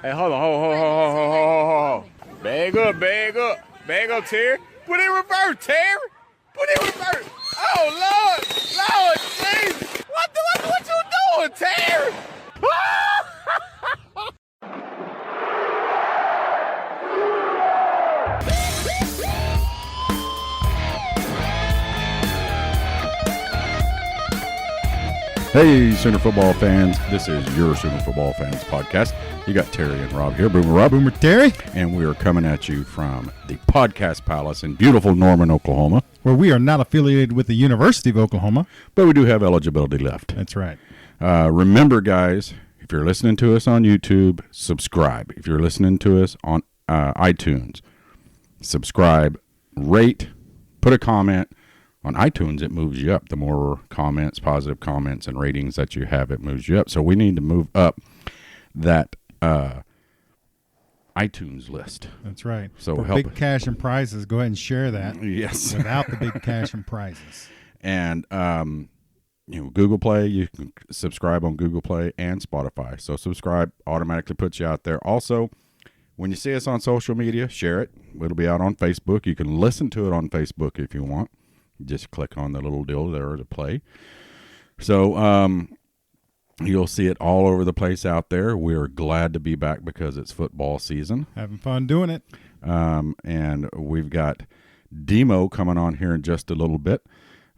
Hey, hold on. Hold. Bag up, Terry. Put in reverse, Terry. Put in reverse. Oh, Lord, Jesus. What you doing, Terry? Hey, Sooner football fans. This is your Sooner football fans podcast. You got Terry and Rob here. Boomer Rob. Boomer Terry. And we are coming at you from the Podcast Palace in beautiful Norman, Oklahoma. Where we are not affiliated with the University of Oklahoma. But we do have eligibility left. That's right. Remember, guys, if you're listening to us on YouTube, subscribe. If you're listening to us on iTunes, subscribe, rate, put a comment. On iTunes, it moves you up. The more comments, positive comments, and ratings that you have, it moves you up. So we need to move up that iTunes list. That's right. So for help big cash and prizes, go ahead and share that. Yes. Without the big cash and prizes. And Google Play, you can subscribe on Google Play and Spotify. So subscribe automatically puts you out there. Also, when you see us on social media, share it. It'll be out on Facebook. You can listen to it on Facebook if you want. Just click on the little deal there to play. So you'll see it all over the place out there. We're glad to be back because it's football season. Having fun doing it. And we've got Demo coming on here in just a little bit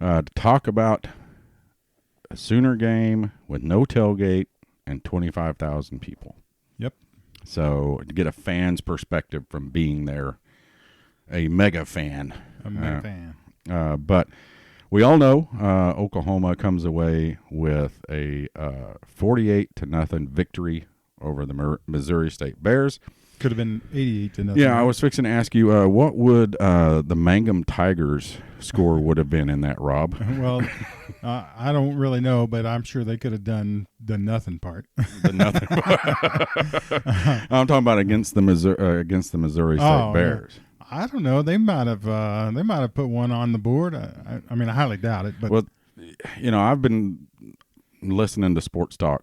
to talk about a Sooner game with no tailgate and 25,000 people. Yep. So to get a fan's perspective from being there, a mega fan. A mega fan. But we all know Oklahoma comes away with a 48-0 victory over the Missouri State Bears. Could have been 88-0. Yeah, I was fixing to ask you, what would the Mangum Tigers score would have been in that, Rob? Well, I don't really know, but I'm sure they could have done the nothing part. The nothing part. I'm talking about against the Missouri State Bears. Yeah. I don't know. They might have put one on the board. I mean, I highly doubt it. But well, I've been listening to Sports Talk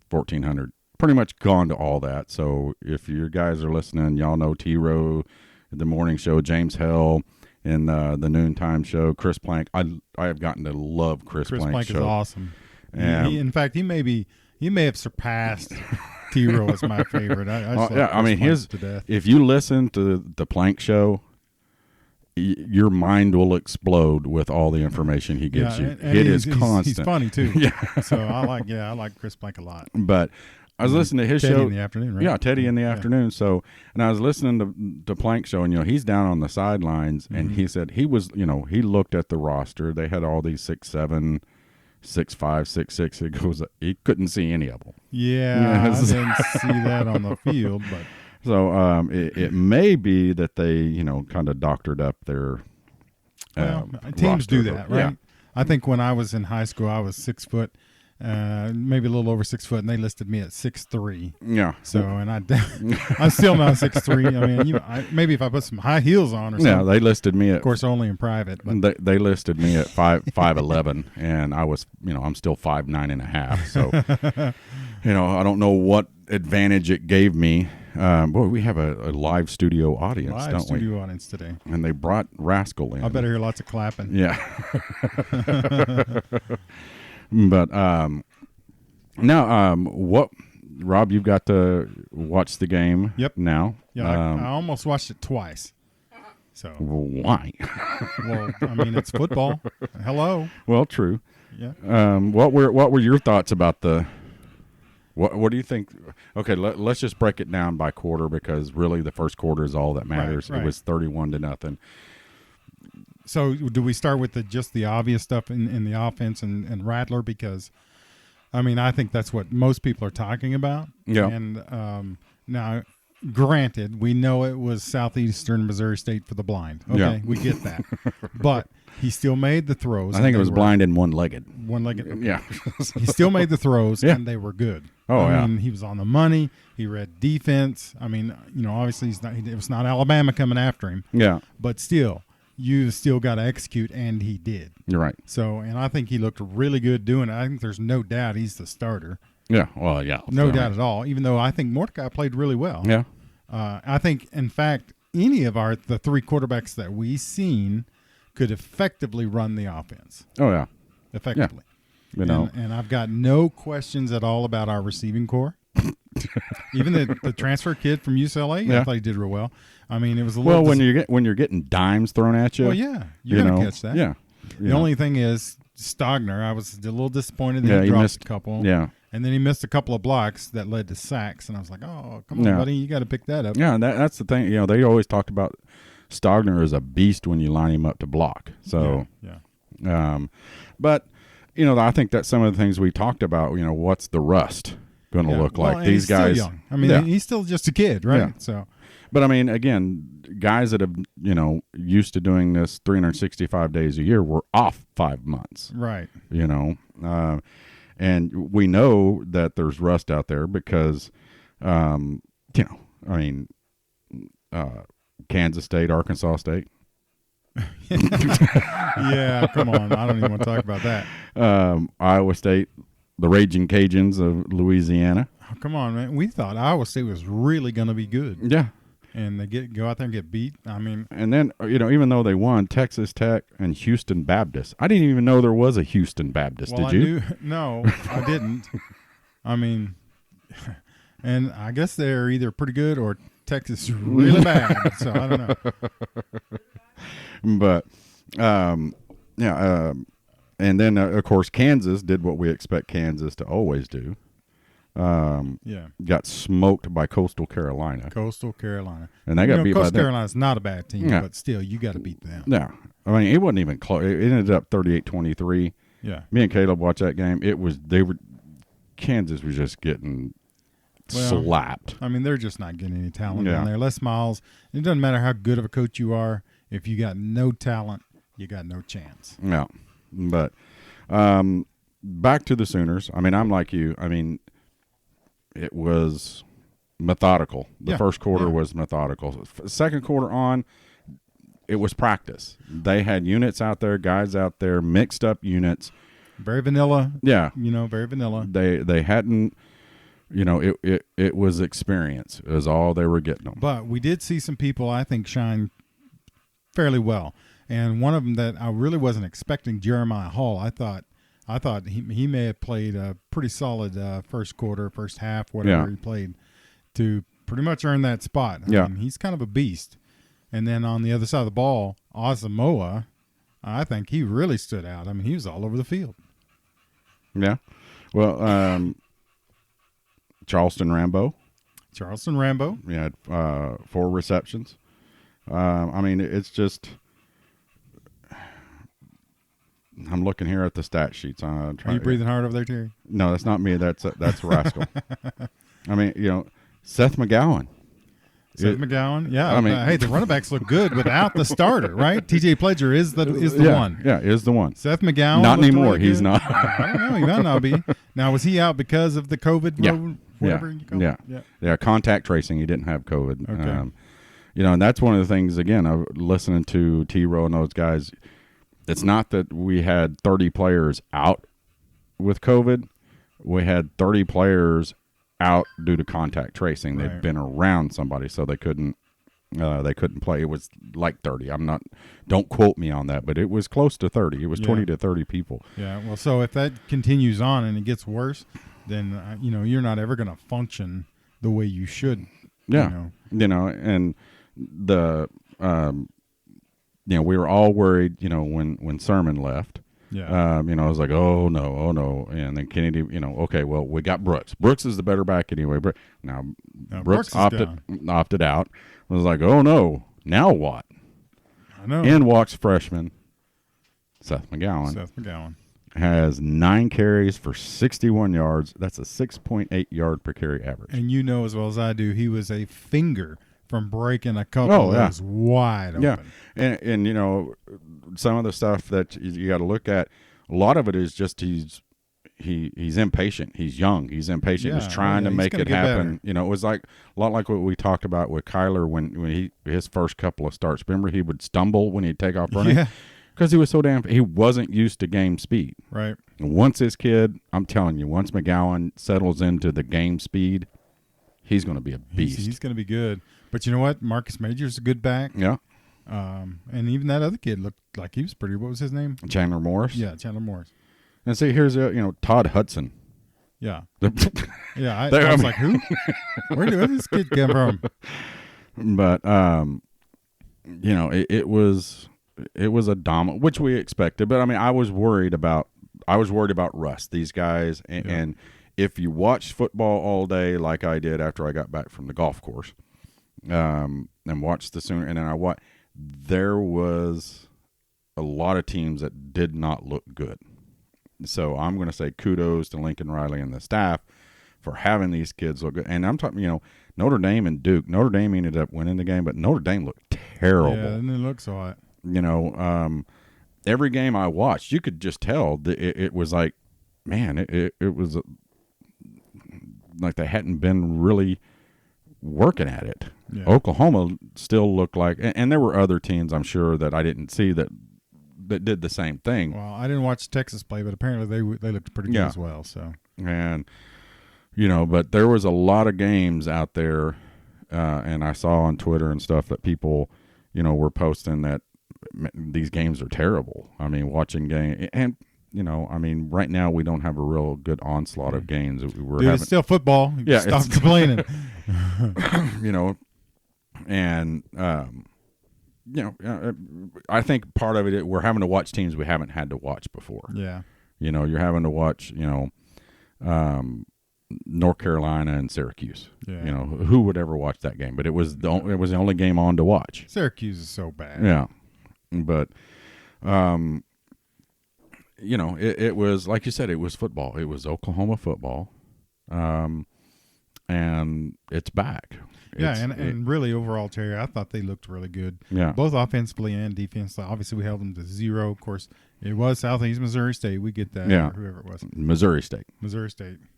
1400. Pretty much gone to all that. So if you guys are listening, y'all know T-Row, the morning show, James Hell, and the noontime show, Chris Plank. I have gotten to love Chris Plank's Plank show. Is awesome. In fact, he may have surpassed T-Row as my favorite. I mean, if you listen to the Plank show, your mind will explode with all the information he gives you. And it is constant. He's funny too. Yeah. So I like Chris Plank a lot. But I was listening to his Teddy show in the afternoon, right? Yeah, Teddy in the afternoon. So, and I was listening to Plank show, and he's down on the sidelines, and he said he was, he looked at the roster. They had all these 6'7", 6'5", 6'6". He goes, he couldn't see any of them. Yeah, I didn't see that on the field, but so it may be that they kind of doctored up their. Teams do that, right? Yeah. I think when I was in high school, I was 6 foot. Maybe a little over 6 foot, and they listed me at 6'3". Yeah. So, and I'm still not 6'3". I mean, maybe if I put some high heels on or something. Yeah, they listed me at. Of course, only in private. But they listed me at 5'11", and I was, I'm still 5'9.5". So, I don't know what advantage it gave me. Boy, we have a live studio audience, don't we? Live studio audience today. And they brought Rascal in. I better hear lots of clapping. Yeah. But now, what, Rob? You've got to watch the game. Yep. Now. Yeah, I almost watched it twice. So why? Well, I mean, it's football. Hello. Well, true. Yeah. What were your thoughts about the? What do you think? Okay, let's just break it down by quarter because really the first quarter is all that matters. Right. It was 31-0. So do we start with just the obvious stuff in the offense and Rattler? Because, I mean, I think that's what most people are talking about. Yeah. And now, granted, we know it was Southeastern Missouri State for the blind. Okay, yeah. We get that. But he still made the throws. I think it was blind and one-legged. One-legged. Okay. Yeah. He still made the throws, yeah. and they were good. I mean, he was on the money. He read defense. I mean, obviously it was not Alabama coming after him. Yeah. But still. You still got to execute, and he did. You're right. So, and I think he looked really good doing it. I think there's no doubt he's the starter. Yeah, well, yeah. No doubt at all, even though I think Mordecai played really well. Yeah. I think, in fact, any of the three quarterbacks that we've seen could effectively run the offense. Oh, yeah. Effectively. Yeah. And I've got no questions at all about our receiving core. Even the transfer kid from UCLA, I thought he did real well. I mean, it was a little when you're getting dimes thrown at you. Well, yeah, you're gonna catch that. Yeah. The only thing is Stogner. I was a little disappointed that he dropped missed a couple. Yeah. And then he missed a couple of blocks that led to sacks, and I was like, "Oh, come on, buddy, you got to pick that up." Yeah, and that's the thing. They always talked about Stogner as a beast when you line him up to block. So, but I think that's some of the things we talked about. What's the rust going to look like? These guys, still young. I mean, he's still just a kid, right? Yeah. So, but I mean, again, guys that have used to doing this 365 days a year were off 5 months, right? And we know that there's rust out there because, Kansas State, Arkansas State. Yeah, come on. I don't even want to talk about that. Iowa State, the Raging Cajuns of Louisiana. Oh, come on, man. We thought Iowa State was really going to be good. Yeah. And they go out there and get beat. I mean, and then even though they won, Texas Tech and Houston Baptist. I didn't even know there was a Houston Baptist. Well, did you? No, I didn't. I mean, and I guess they're either pretty good or Texas is really bad. So I don't know. But and then of course Kansas did what we expect Kansas to always do. Got smoked by Coastal Carolina. And they got beat by Coastal Carolina's not a bad team, but still, you got to beat them. Yeah. I mean, it wasn't even close. It ended up 38-23. Yeah. Me and Caleb watched that game. Kansas was just getting slapped. I mean, they're just not getting any talent down there. Les Miles, it doesn't matter how good of a coach you are. If you got no talent, you got no chance. Yeah. But back to the Sooners. I mean, I'm like you. I mean, it was methodical. The first quarter was methodical. Second quarter on, it was practice. They had units out there, guys out there, mixed up units. Very vanilla. Yeah. Very vanilla. They hadn't, it was experience. It was all they were getting them. But we did see some people, I think, shine fairly well. And one of them that I really wasn't expecting, Jeremiah Hall, I thought he may have played a pretty solid first quarter, first half, whatever he played, to pretty much earn that spot. I mean, he's kind of a beast. And then on the other side of the ball, Asamoah, I think he really stood out. I mean, he was all over the field. Yeah. Well, Charleston Rambo. He had 4 receptions. I mean, it's just – I'm looking here at the stat sheets. Are you breathing hard over there, Terry? No, that's not me. That's Rascal. I mean, Seth McGowan. McGowan, yeah. I mean, hey, the running backs look good without the starter, right? TJ Pledger is the one. Yeah, is the one. Seth McGowan. Not anymore. Really he's not. I don't know. He might not be. Now, was he out because of the COVID? Whatever you call it? Yeah. Contact tracing. He didn't have COVID. Okay. And that's one of the things. Again, I'm listening to T-Row and those guys. It's not that we had 30 players out with COVID. We had 30 players out due to contact tracing. They'd been around somebody, so they couldn't play. It was like 30. Don't quote me on that, but it was close to 30. It was 20 to 30 people. Yeah. Well, so if that continues on and it gets worse, then you're not ever going to function the way you should. Yeah. And the we were all worried, when Sermon left. Yeah. I was like, oh no. And then Kennedy, okay, well, we got Brooks. Brooks is the better back anyway. But now Brooks opted out. I was like, oh no, now what? I know. In walks freshman Seth McGowan. Has 9 carries for 61 yards. That's a 6.8 yard per carry average. And as well as I do, he was a finger from breaking a couple that was wide open. Yeah, and some of the stuff that you got to look at, a lot of it is just he's impatient. He's young. He's impatient. He's trying to make it happen. It was like a lot like what we talked about with Kyler when his first couple of starts. Remember, he would stumble when he'd take off running. Yeah. Because he was so he wasn't used to game speed. Right. Once this kid, I'm telling you, once McGowan settles into the game speed, he's going to be a beast. He's going to be good. But you know what? Marcus Major's a good back. Yeah. And even that other kid looked like he was pretty. What was his name? Chandler Morris. Yeah, Chandler Morris. And see, here's Todd Hudson. Yeah. Yeah. I was like, who? Where did this kid come from? But it was a dominant, which we expected. But I mean, I was worried about Russ. These guys, and if you watched football all day like I did after I got back from the golf course, and watched the Sooner, and then there was a lot of teams that did not look good. So I'm going to say kudos to Lincoln Riley and the staff for having these kids look good. And I'm talking, Notre Dame and Duke. Notre Dame ended up winning the game, but Notre Dame looked terrible. Yeah, and it looked so hot. Every game I watched, you could just tell that it was like, man, it was like they hadn't been really working at it. Yeah. Oklahoma still looked like, and there were other teams I'm sure that I didn't see that did the same thing. Well, I didn't watch Texas play, but apparently they looked pretty good as well. So, and but there was a lot of games out there, and I saw on Twitter and stuff that people, were posting that these games are terrible. I mean, watching game and. Right now we don't have a real good onslaught of games. It's still football. Yeah, stop complaining. And I think part of it we're having to watch teams we haven't had to watch before. Yeah, you're having to watch North Carolina and Syracuse. Yeah. Who would ever watch that game? But it was the only game on to watch. Syracuse is so bad. Yeah, but. It was, like you said, it was football. It was Oklahoma football, and it's back. And really overall, Terry, I thought they looked really good. Yeah. Both offensively and defensively. Obviously, we held them to 0. Of course, it was Southeast Missouri State. We get that. Yeah. Or whoever it was. Missouri State.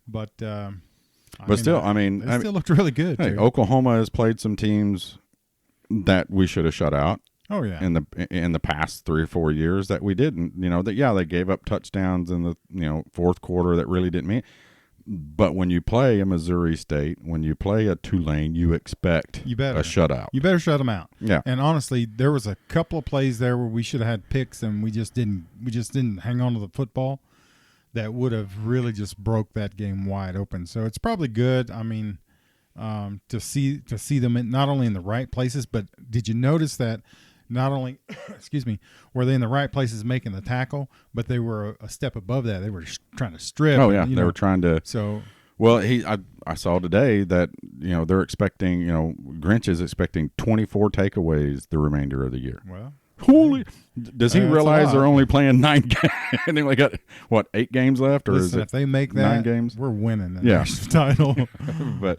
But they still looked really good. Hey, Oklahoma has played some teams that we should have shut out. Oh yeah. In the past 3 or 4 years that we didn't, they gave up touchdowns in the fourth quarter that really didn't mean. But when you play a Missouri State, when you play a Tulane, you expect a shutout. You better shut them out. Yeah. And honestly, there was a couple of plays there where we should have had picks and we just didn't hang on to the football that would have really just broke that game wide open. So it's probably good. I mean, to see them not only in the right places, but did you notice that? Not only, were they in the right places making the tackle, but they were a step above that. They were trying to strip. Oh, yeah. They were trying to. So, well, I saw today that, they're expecting, Grinch is expecting 24 takeaways the remainder of the year. Well, does he realize they're only playing 9 games? And they only got, 8 games left? Or listen, if they make that, 9 games? We're winning the national title. But,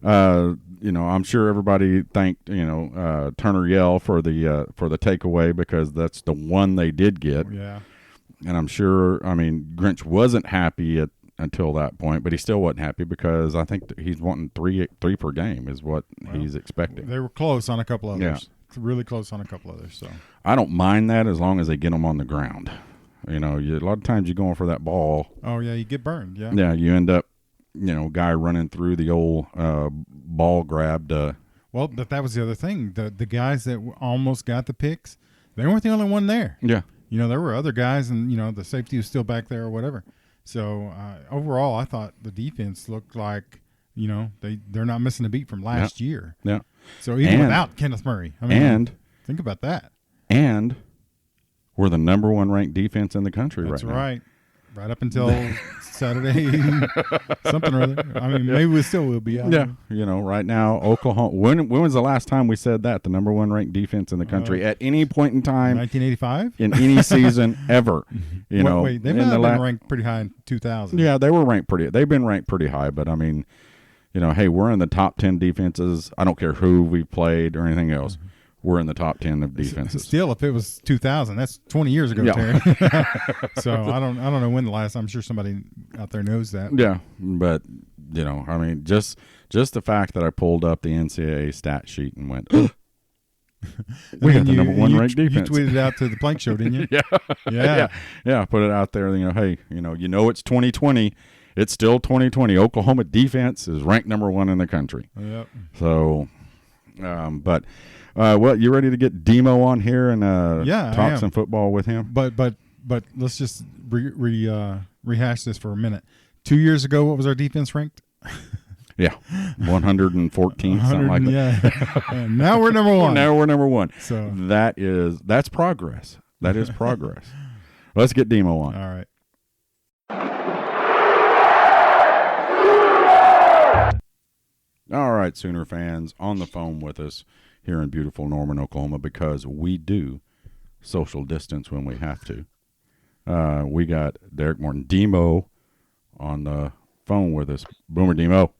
I'm sure everybody thanked, Turner Yell for the takeaway because that's the one they did get. Yeah. And I'm sure, Grinch wasn't happy until that point, but he still wasn't happy because I think he's wanting three per game is what he's expecting. They were close on a couple others. Yeah. Really close on a couple others. So I don't mind that as long as they get them on the ground. A lot of times you're going for that ball. Oh, yeah, you get burned. Yeah. Yeah, you end up, guy running through the old ball grab to. Well, but that was the other thing. The guys that almost got the picks, they weren't the only one there. Yeah. There were other guys, and, the safety was still back there or whatever. So, overall, I thought the defense looked like, they're not missing a beat from last year. Yeah. So, even without Kenneth Murray. Think about that. And we're the number 1 ranked defense in the country right now. That's right. Right up until Saturday, something or other. Maybe we still will be out. Yeah, right now, Oklahoma. When was the last time we said that? The number 1 ranked defense in the country at any point in time. 1985? In any season ever. Wait, they might have been ranked pretty high in 2000. Yeah, they've been ranked pretty high, but hey, we're in the top 10 defenses. I don't care who we've played or anything else. Mm-hmm. We're in the top 10 of defenses. Still, if it was 2000, that's 20 years ago, Terry. So I don't know when the last. I'm sure somebody out there knows that. Yeah, but just the fact that I pulled up the NCAA stat sheet and went, We got the number one ranked defense. You tweeted out to the Plank Show, didn't you? Yeah. Put it out there. Hey, it's 2020. It's still 2020. Oklahoma defense is ranked number one in the country. Yep. So, you ready to get Demo on here and talk some football with him? But let's just rehash this for a minute. 2 years ago, what was our defense ranked? Yeah, 114, something like that. Yeah. And now we're number one. Now we're number one. So that's progress. That is progress. Let's get Demo on. All right. All right, Sooner fans, on the phone with us here in beautiful Norman, Oklahoma, because we do social distance when we have to. We got Derek Morton, Demo, on the phone with us. Boomer Demo.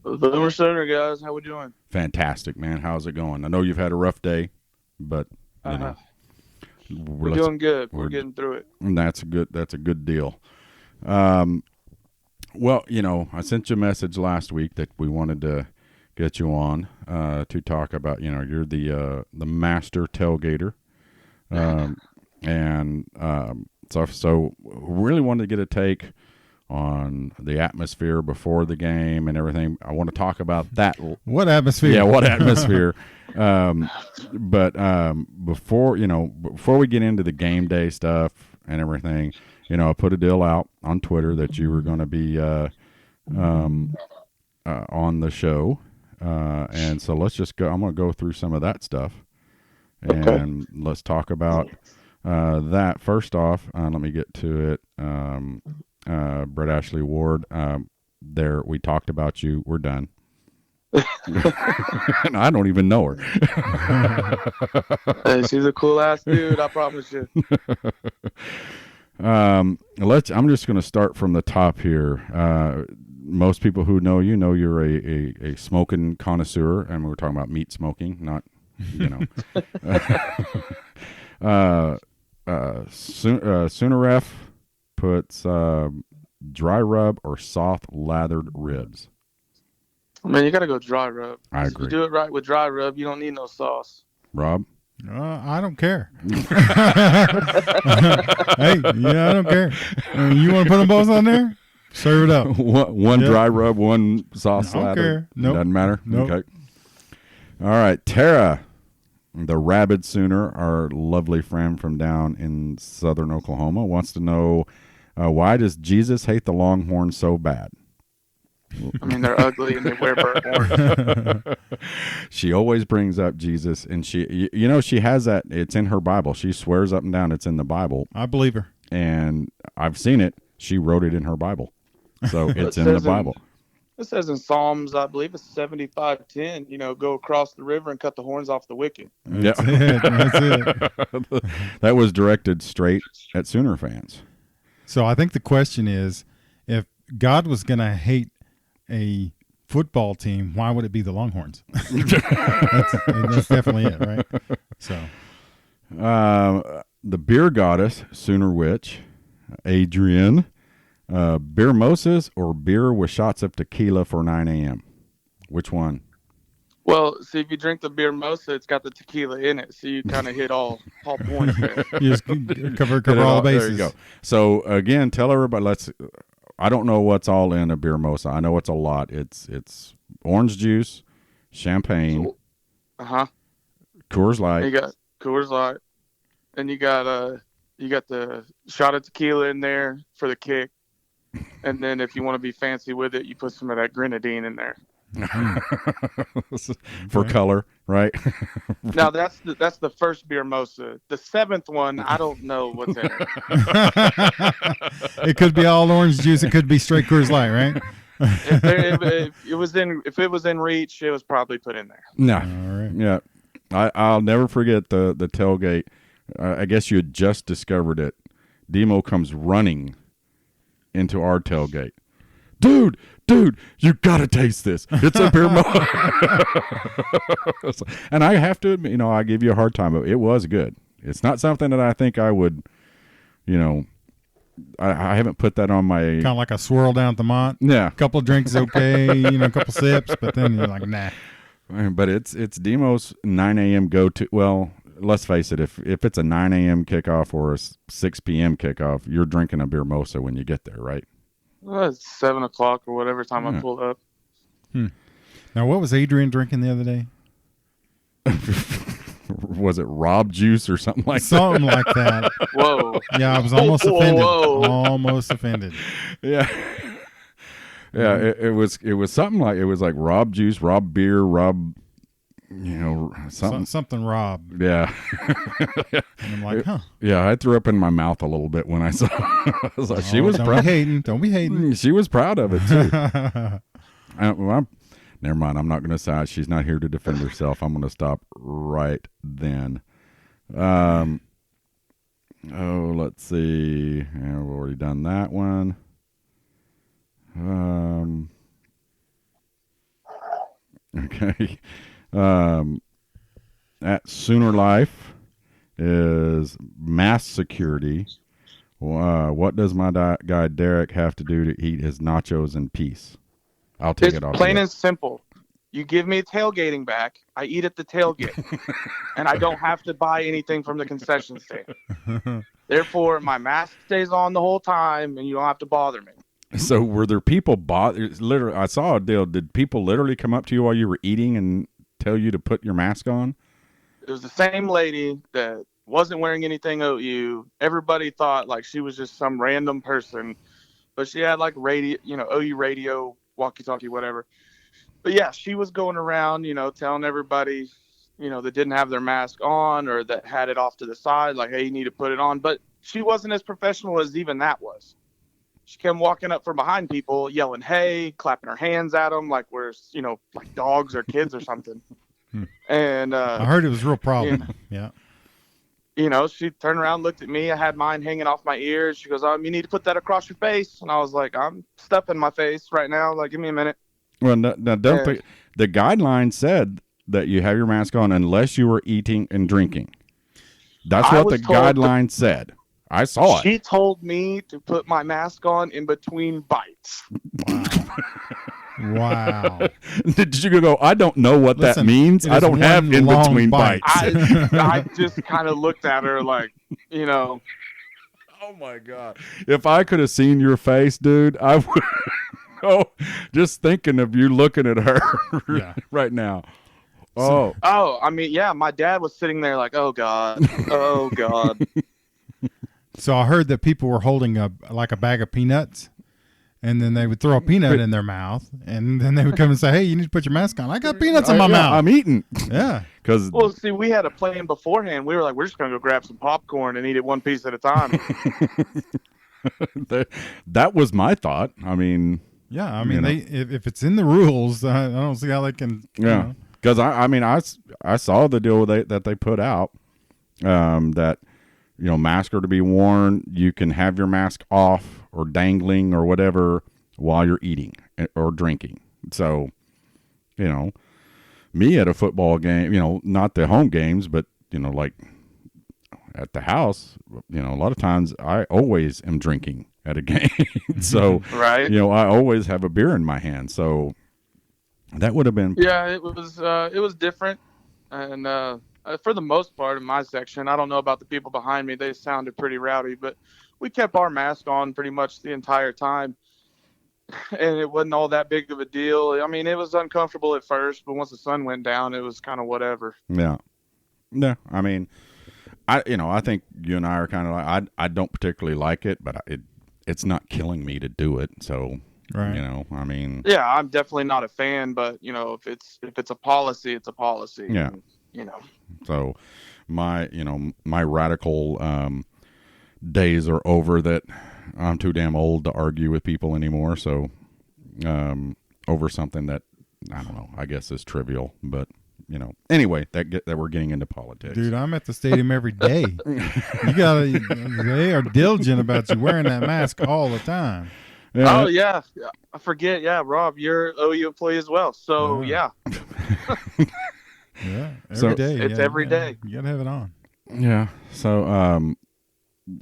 Boomer Sooner, guys. How we doing? Fantastic, man. How's it going? I know you've had a rough day, but we're doing good. We're getting through it. And that's a good deal. Well, I sent you a message last week that we wanted to get you on to talk about. You're the master tailgater, so really wanted to get a take on the atmosphere before the game and everything. I want to talk about that. What atmosphere? Yeah, what atmosphere? But before we get into the game day stuff and everything, I put a deal out on Twitter that you were going to be on the show, and so let's just go. I'm going to go through some of that stuff, and let's talk about that. First off, let me get to it. Brett Ashley Ward, there we talked about you. We're done. And I don't even know her. Hey, she's a cool ass dude, I promise you. I'm just going to start from the top here. Most people who know you're a smoking connoisseur, and we're talking about meat smoking, not Sooner Ref puts dry rub or soft lathered ribs. Man, you got to go dry rub. I agree. If you do it right with dry rub, you don't need no sauce. Rob? I don't care. Hey, I don't care. You want to put them both on there? Serve it up. One dry rub, one sauce I don't lather. care. Nope. Doesn't matter? Nope. Okay. All right. Tara, the rabid Sooner, our lovely friend from down in southern Oklahoma, wants to know why does Jesus hate the Longhorns so bad? I mean, they're ugly and they wear burnt orange. She always brings up Jesus, and she has that. It's in her Bible. She swears up and down it's in the Bible. I believe her. And I've seen it. She wrote it in her Bible. So it's in the Bible. It says in Psalms, I believe it's 75:10, go across the river and cut the horns off the wicked. Yeah. That's it. That was directed straight at Sooner fans. So I think the question is, if God was going to hate a football team, why would it be the Longhorns? That's definitely it, right? So, the beer goddess, Sooner Witch, Adrian, beer moses or beer with shots of tequila for 9 a.m.? Which one? Well, see, if you drink the beer mosa, it's got the tequila in it, so you kind of hit all points there. You just cover all the bases. There you go. So again, tell everybody. I don't know what's all in a beer mosa. I know it's a lot. It's orange juice, champagne, Coors Light. You got Coors Light, and you got the shot of tequila in there for the kick, and then if you want to be fancy with it, you put some of that grenadine in there. For color, right? Now that's the first beer mosa. The seventh one, I don't know what's in it. It could be all orange juice. It could be straight Coors Light, right? If it was in reach, it was probably put in there. No, all right. Yeah, I'll never forget the tailgate. I guess you had just discovered it. Demo comes running into our tailgate. Dude, you gotta taste this. It's a beer mosa. And I have to admit, I give you a hard time, but it was good. It's not something that I think I would, I haven't put that on my... Kind of like a swirl down at the Mont. Yeah. A couple of drinks is okay, a couple sips, but then you're like, nah. But it's Demo's 9 a.m. go to. Well, let's face it. If it's a 9 a.m. kickoff or a 6 p.m. kickoff, you're drinking a beer mosa when you get there, right? Well, it's 7 o'clock or whatever time I pulled up. Now, what was Adrian drinking the other day? Was it Rob juice or something like Something like that. Whoa. Yeah, I was almost offended. Whoa. Almost offended. Yeah. Yeah, it was something like, it was like Rob juice, Rob beer, Rob, Something Rob. Yeah. And I'm like, huh. Yeah, I threw up in my mouth a little bit when I saw I was like, she was Don't proud. be hating. Don't be hating. She was proud of it too. Never mind. I'm not going to say she's not here to defend herself. I'm going to stop right then. Let's see. Yeah, we've already done that one. Okay. At Sooner Life is mass security. What does my guy Derek have to do to eat his nachos in peace? I'll take it off. Plain and simple. You give me a tailgating back, I eat at the tailgate, and I don't have to buy anything from the concession stand. Therefore, my mask stays on the whole time, and you don't have to bother me. So were there people literally? I saw a deal. Did people literally come up to you while you were eating and tell you to put your mask on? It was the same lady that wasn't wearing anything OU. Everybody thought like she was just some random person, but she had like radio, OU radio, walkie-talkie, whatever. But yeah, she was going around, telling everybody, that didn't have their mask on or that had it off to the side, like, hey, you need to put it on. But she wasn't as professional as even that was. She came walking up from behind people, yelling, hey, clapping her hands at them like we're, like dogs or kids or something. And I heard it was a real problem. Yeah. She turned around, looked at me. I had mine hanging off my ears. She goes, you need to put that across your face. And I was like, I'm stuffing my face right now. Like, give me a minute. Well, no, the guideline said that you have your mask on unless you were eating and drinking. That's what the guideline said. I saw it. She told me to put my mask on in between bites. Wow. Did you go, I don't know what that means. I don't have in between bites. I just kind of looked at her like, Oh, my God. If I could have seen your face, dude, I would. Oh, just thinking of you looking at her right now. Oh. I mean, yeah, my dad was sitting there like, oh, God. Oh, God. So I heard that people were holding a bag of peanuts, and then they would throw a peanut in their mouth, and then they would come and say, hey, you need to put your mask on. I got peanuts in my mouth. I'm eating. Yeah. Well, see, we had a plan beforehand. We were like, we're just going to go grab some popcorn and eat it one piece at a time. That was my thought. I mean... Yeah, I mean, if it's in the rules, I don't see how they can. Yeah, because I saw the deal that they put out that masks are to be worn. You can have your mask off or dangling or whatever while you're eating or drinking. So, me at a football game, not the home games, but like at the house, a lot of times I always am drinking at a game. So, right. I always have a beer in my hand. So that would have been. Yeah, it was different. And for the most part in my section, I don't know about the people behind me. They sounded pretty rowdy, but we kept our mask on pretty much the entire time. And it wasn't all that big of a deal. I mean, it was uncomfortable at first, but once the sun went down, it was kind of whatever. Yeah. Yeah. I mean, I think you and I are kind of like, I don't particularly like it, but it's not killing me to do it. So, right. I mean. Yeah, I'm definitely not a fan, but, if it's a policy, it's a policy. Yeah. And, So my radical days are over that I'm too damn old to argue with people anymore. So over something that, I don't know, I guess is trivial, but. Anyway, that we're getting into politics. Dude, I'm at the stadium every day. They are diligent about you wearing that mask all the time. Yeah. Oh, yeah. I forget. Yeah, Rob, you're an OU employee as well. So, yeah. Yeah, every day. It's every day. You got to have it on. Yeah. So,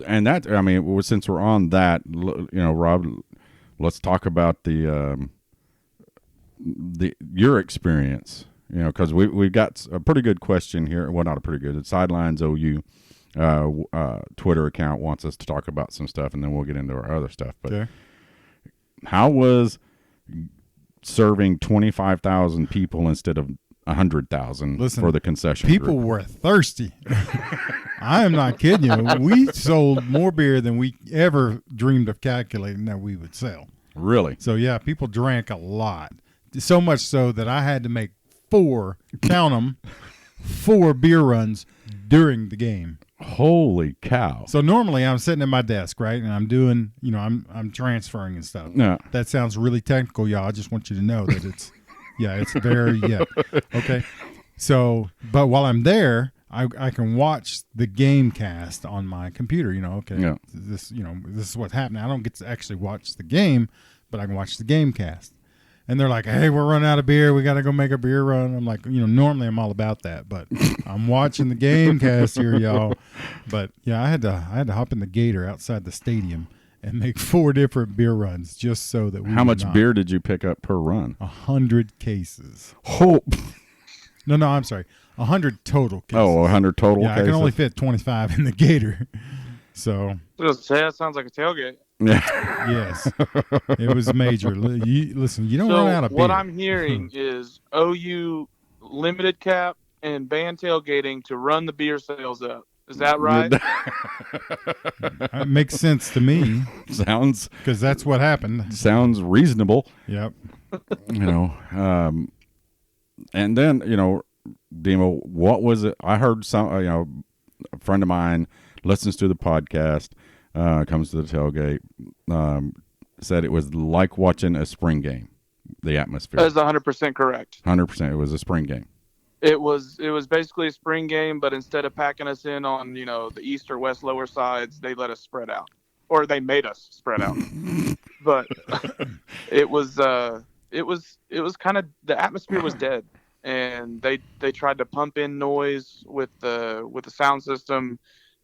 and that, I mean, since we're on that, Rob, let's talk about your experience because we've got a pretty good question here. Well, not a pretty good. It's Sidelines OU Twitter account wants us to talk about some stuff, and then we'll get into our other stuff. But Okay. how was serving 25,000 people instead of 100,000 for the concession People group? were thirsty. I am not kidding you. We sold more beer than we ever dreamed of calculating that we would sell. Really? So, yeah, people drank a lot. So much so that I had to make 4 beer runs during the game. Holy cow. So normally I'm sitting at my desk, right? And I'm doing, I'm transferring and stuff. Yeah. That sounds really technical, y'all. I just want you to know that it's okay. So, but while I'm there, I can watch the game cast on my computer, okay. Yeah. This is what's happening. I don't get to actually watch the game, but I can watch the game cast. And they're like, "Hey, we're running out of beer. We got to go make a beer run." I'm like, normally I'm all about that, but I'm watching the game cast here, y'all. But yeah, I had to hop in the gator outside the stadium and make 4 different beer runs just so that we. How much beer did you pick up per run? 100 cases. Oh. No, I'm sorry. 100 total cases. Oh, 100 total yeah, cases? I can only fit 25 in the gator. So. I was gonna say, that sounds like a tailgate. Yeah. Yes. It was major. Listen, you don't So run out of beer. what I'm hearing is OU limited cap and ban tailgating to run the beer sales up. Is that right? It makes sense to me. Sounds. Because that's what happened. Sounds reasonable. Yep. And then, Demo, what was it? I heard some, a friend of mine listens to the podcast, comes to the tailgate, said it was like watching a spring game, the atmosphere. That's 100% correct. 100%. It was a spring game. It was basically a spring game, but instead of packing us in on, the east or west lower sides, they let us spread out. Or they made us spread out. But it was kind of, the atmosphere was dead. And they tried to pump in noise with the sound system,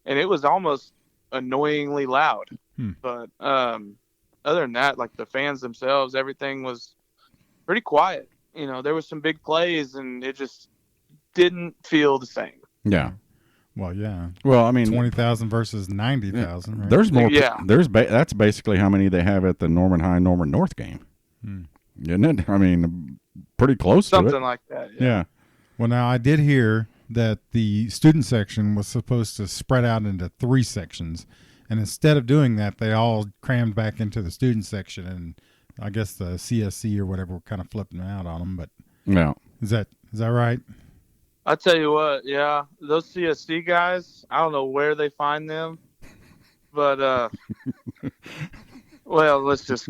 and it was almost annoyingly loud. But other than that, like the fans themselves, everything was pretty quiet. There was some big plays, and it just didn't feel the same. Yeah. Well, yeah. Well, I mean, 20,000 versus 90,000. Right? There's more. Yeah. That's basically how many they have at the Norman High Norman North game, isn't it? I mean, pretty close Something to it. like that. Yeah. Well, now I did hear that the student section was supposed to spread out into 3 sections, and instead of doing that, they all crammed back into the student section, and I guess the CSC or whatever were kind of flipping out on them. But Yeah. is that right? I tell you what, yeah, those CSC guys, I don't know where they find them, but well, let's just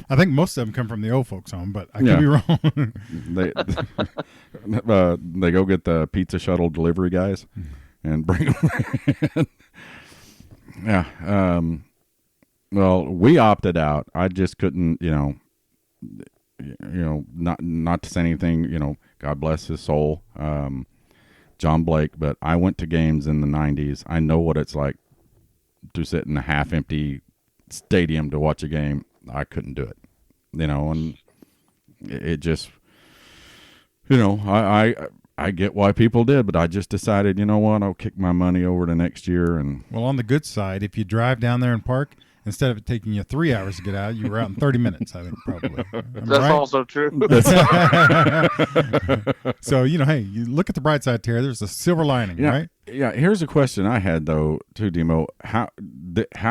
I think most of them come from the old folks home, but I could be wrong. They go get the pizza shuttle delivery guys and bring them in. Yeah. Well, we opted out. I just couldn't, not to say anything, God bless his soul, John Blake, but I went to games in the 90s. I know what it's like to sit in a half-empty stadium to watch a game. I couldn't do it, and it just, I get why people did, but I just decided, you know what, I'll kick my money over to next year. And Well, on the good side, if you drive down there and park, instead of it taking you 3 hours to get out, you were out in 30 minutes, I think, probably. that's also true. So, hey, you look at the bright side, Terry. There's a silver lining, right? Yeah, here's a question I had, though, too, Demo. How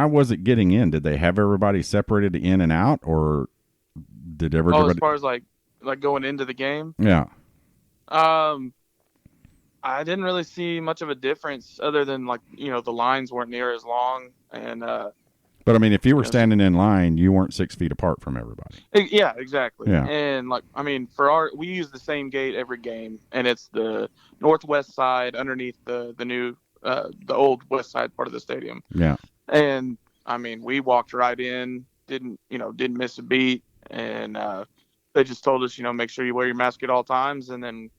was it getting in? Did they have everybody separated in and out, or did everybody... Oh, as far as like going into the game? Yeah. I didn't really see much of a difference other than the lines weren't near as long, and but I mean, if you were standing in line, you weren't 6 feet apart from everybody. yeah, exactly. Yeah. And we use the same gate every game, and it's the northwest side underneath the new the old west side part of the stadium. Yeah. And we walked right in, didn't miss a beat, and they just told us, make sure you wear your mask at all times, and then,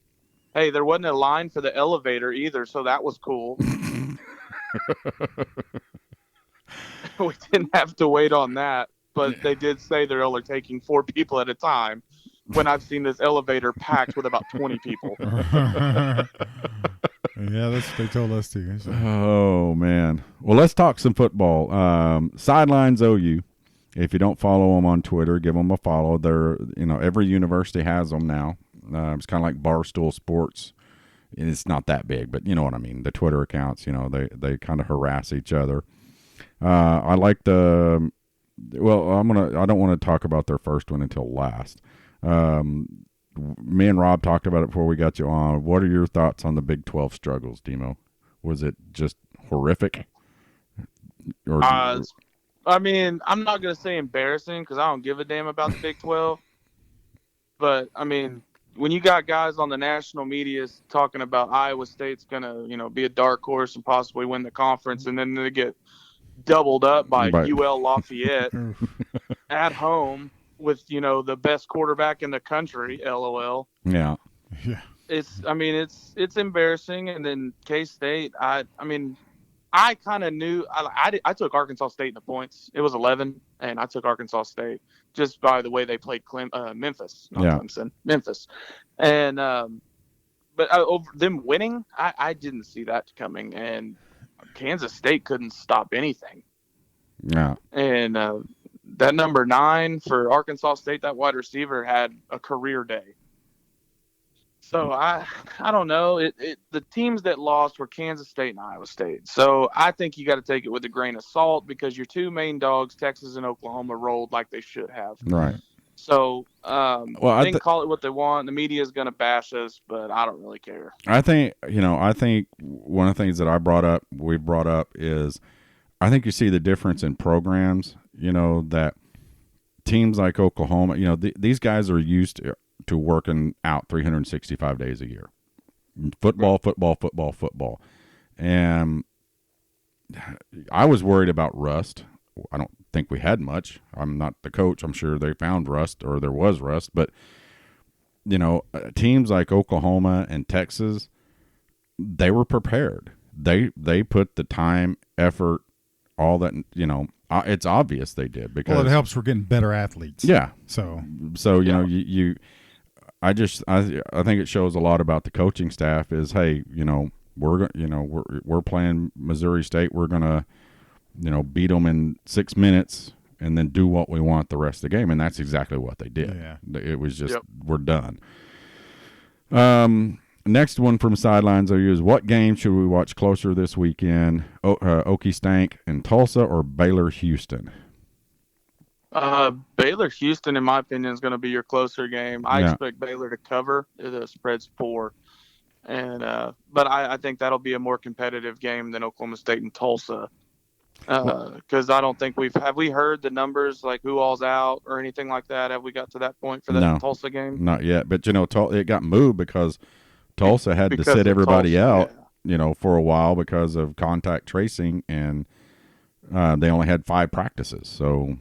hey, there wasn't a line for the elevator either, so that was cool. We didn't have to wait on that, but they did say they're only taking 4 people at a time. when I've seen this elevator packed with about 20 people. Yeah, that's what they told us too. So. Oh man. Well, let's talk some football. Sidelines OU. If you don't follow them on Twitter, give them a follow. They're, every university has them now. It's kind of like Barstool Sports. It's not that big, but you know what I mean. The Twitter accounts, they kind of harass each other. I like I don't want to talk about their first one until last. Me and Rob talked about it before we got you on. What are your thoughts on the Big 12 struggles, Demo? Was it just horrific? Or I mean, I'm not going to say embarrassing because I don't give a damn about the Big 12. But, I mean, when you got guys on the national media talking about Iowa State's going to, be a dark horse and possibly win the conference, and then they get doubled up by UL Lafayette at home with, the best quarterback in the country, LOL. Yeah. It's embarrassing. And then K-State, I kind of knew. I took Arkansas State in the points. It was 11, and I took Arkansas State just by the way they played Memphis, not Clemson, Memphis. And but over them winning, I didn't see that coming. And Kansas State couldn't stop anything. Yeah. And that number 9 for Arkansas State, that wide receiver had a career day. So I don't know. The teams that lost were Kansas State and Iowa State. So I think you got to take it with a grain of salt because your two main dogs, Texas and Oklahoma, rolled like they should have. Right. So they can call it what they want. The media is going to bash us, but I don't really care. I think one of the things that we brought up is I think you see the difference in programs. That teams like Oklahoma, these guys are used to working out 365 days a year. Football. And I was worried about rust. I don't think we had much. I'm not the coach. I'm sure they found rust or there was rust. But, teams like Oklahoma and Texas, they were prepared. They put the time, effort, all that, it's obvious they did because it helps we're getting better athletes. Yeah. So I think it shows a lot about the coaching staff is, hey, we're playing Missouri State. We're going to, beat them in 6 minutes and then do what we want the rest of the game. And that's exactly what they did. Yeah. It was just, we're done. Next one from Sidelines OU is what game should we watch closer this weekend? Okie Stank in Tulsa or Baylor Houston? Baylor Houston, in my opinion, is going to be your closer game. I expect Baylor to cover. The spread's 4, and but I think that'll be a more competitive game than Oklahoma State and Tulsa. Because I don't think have we heard the numbers like who all's out or anything like that? Have we got to that point for that Tulsa game? Not yet, but it got moved because Tulsa had to sit everybody out, for a while because of contact tracing, and they only had 5 practices. So,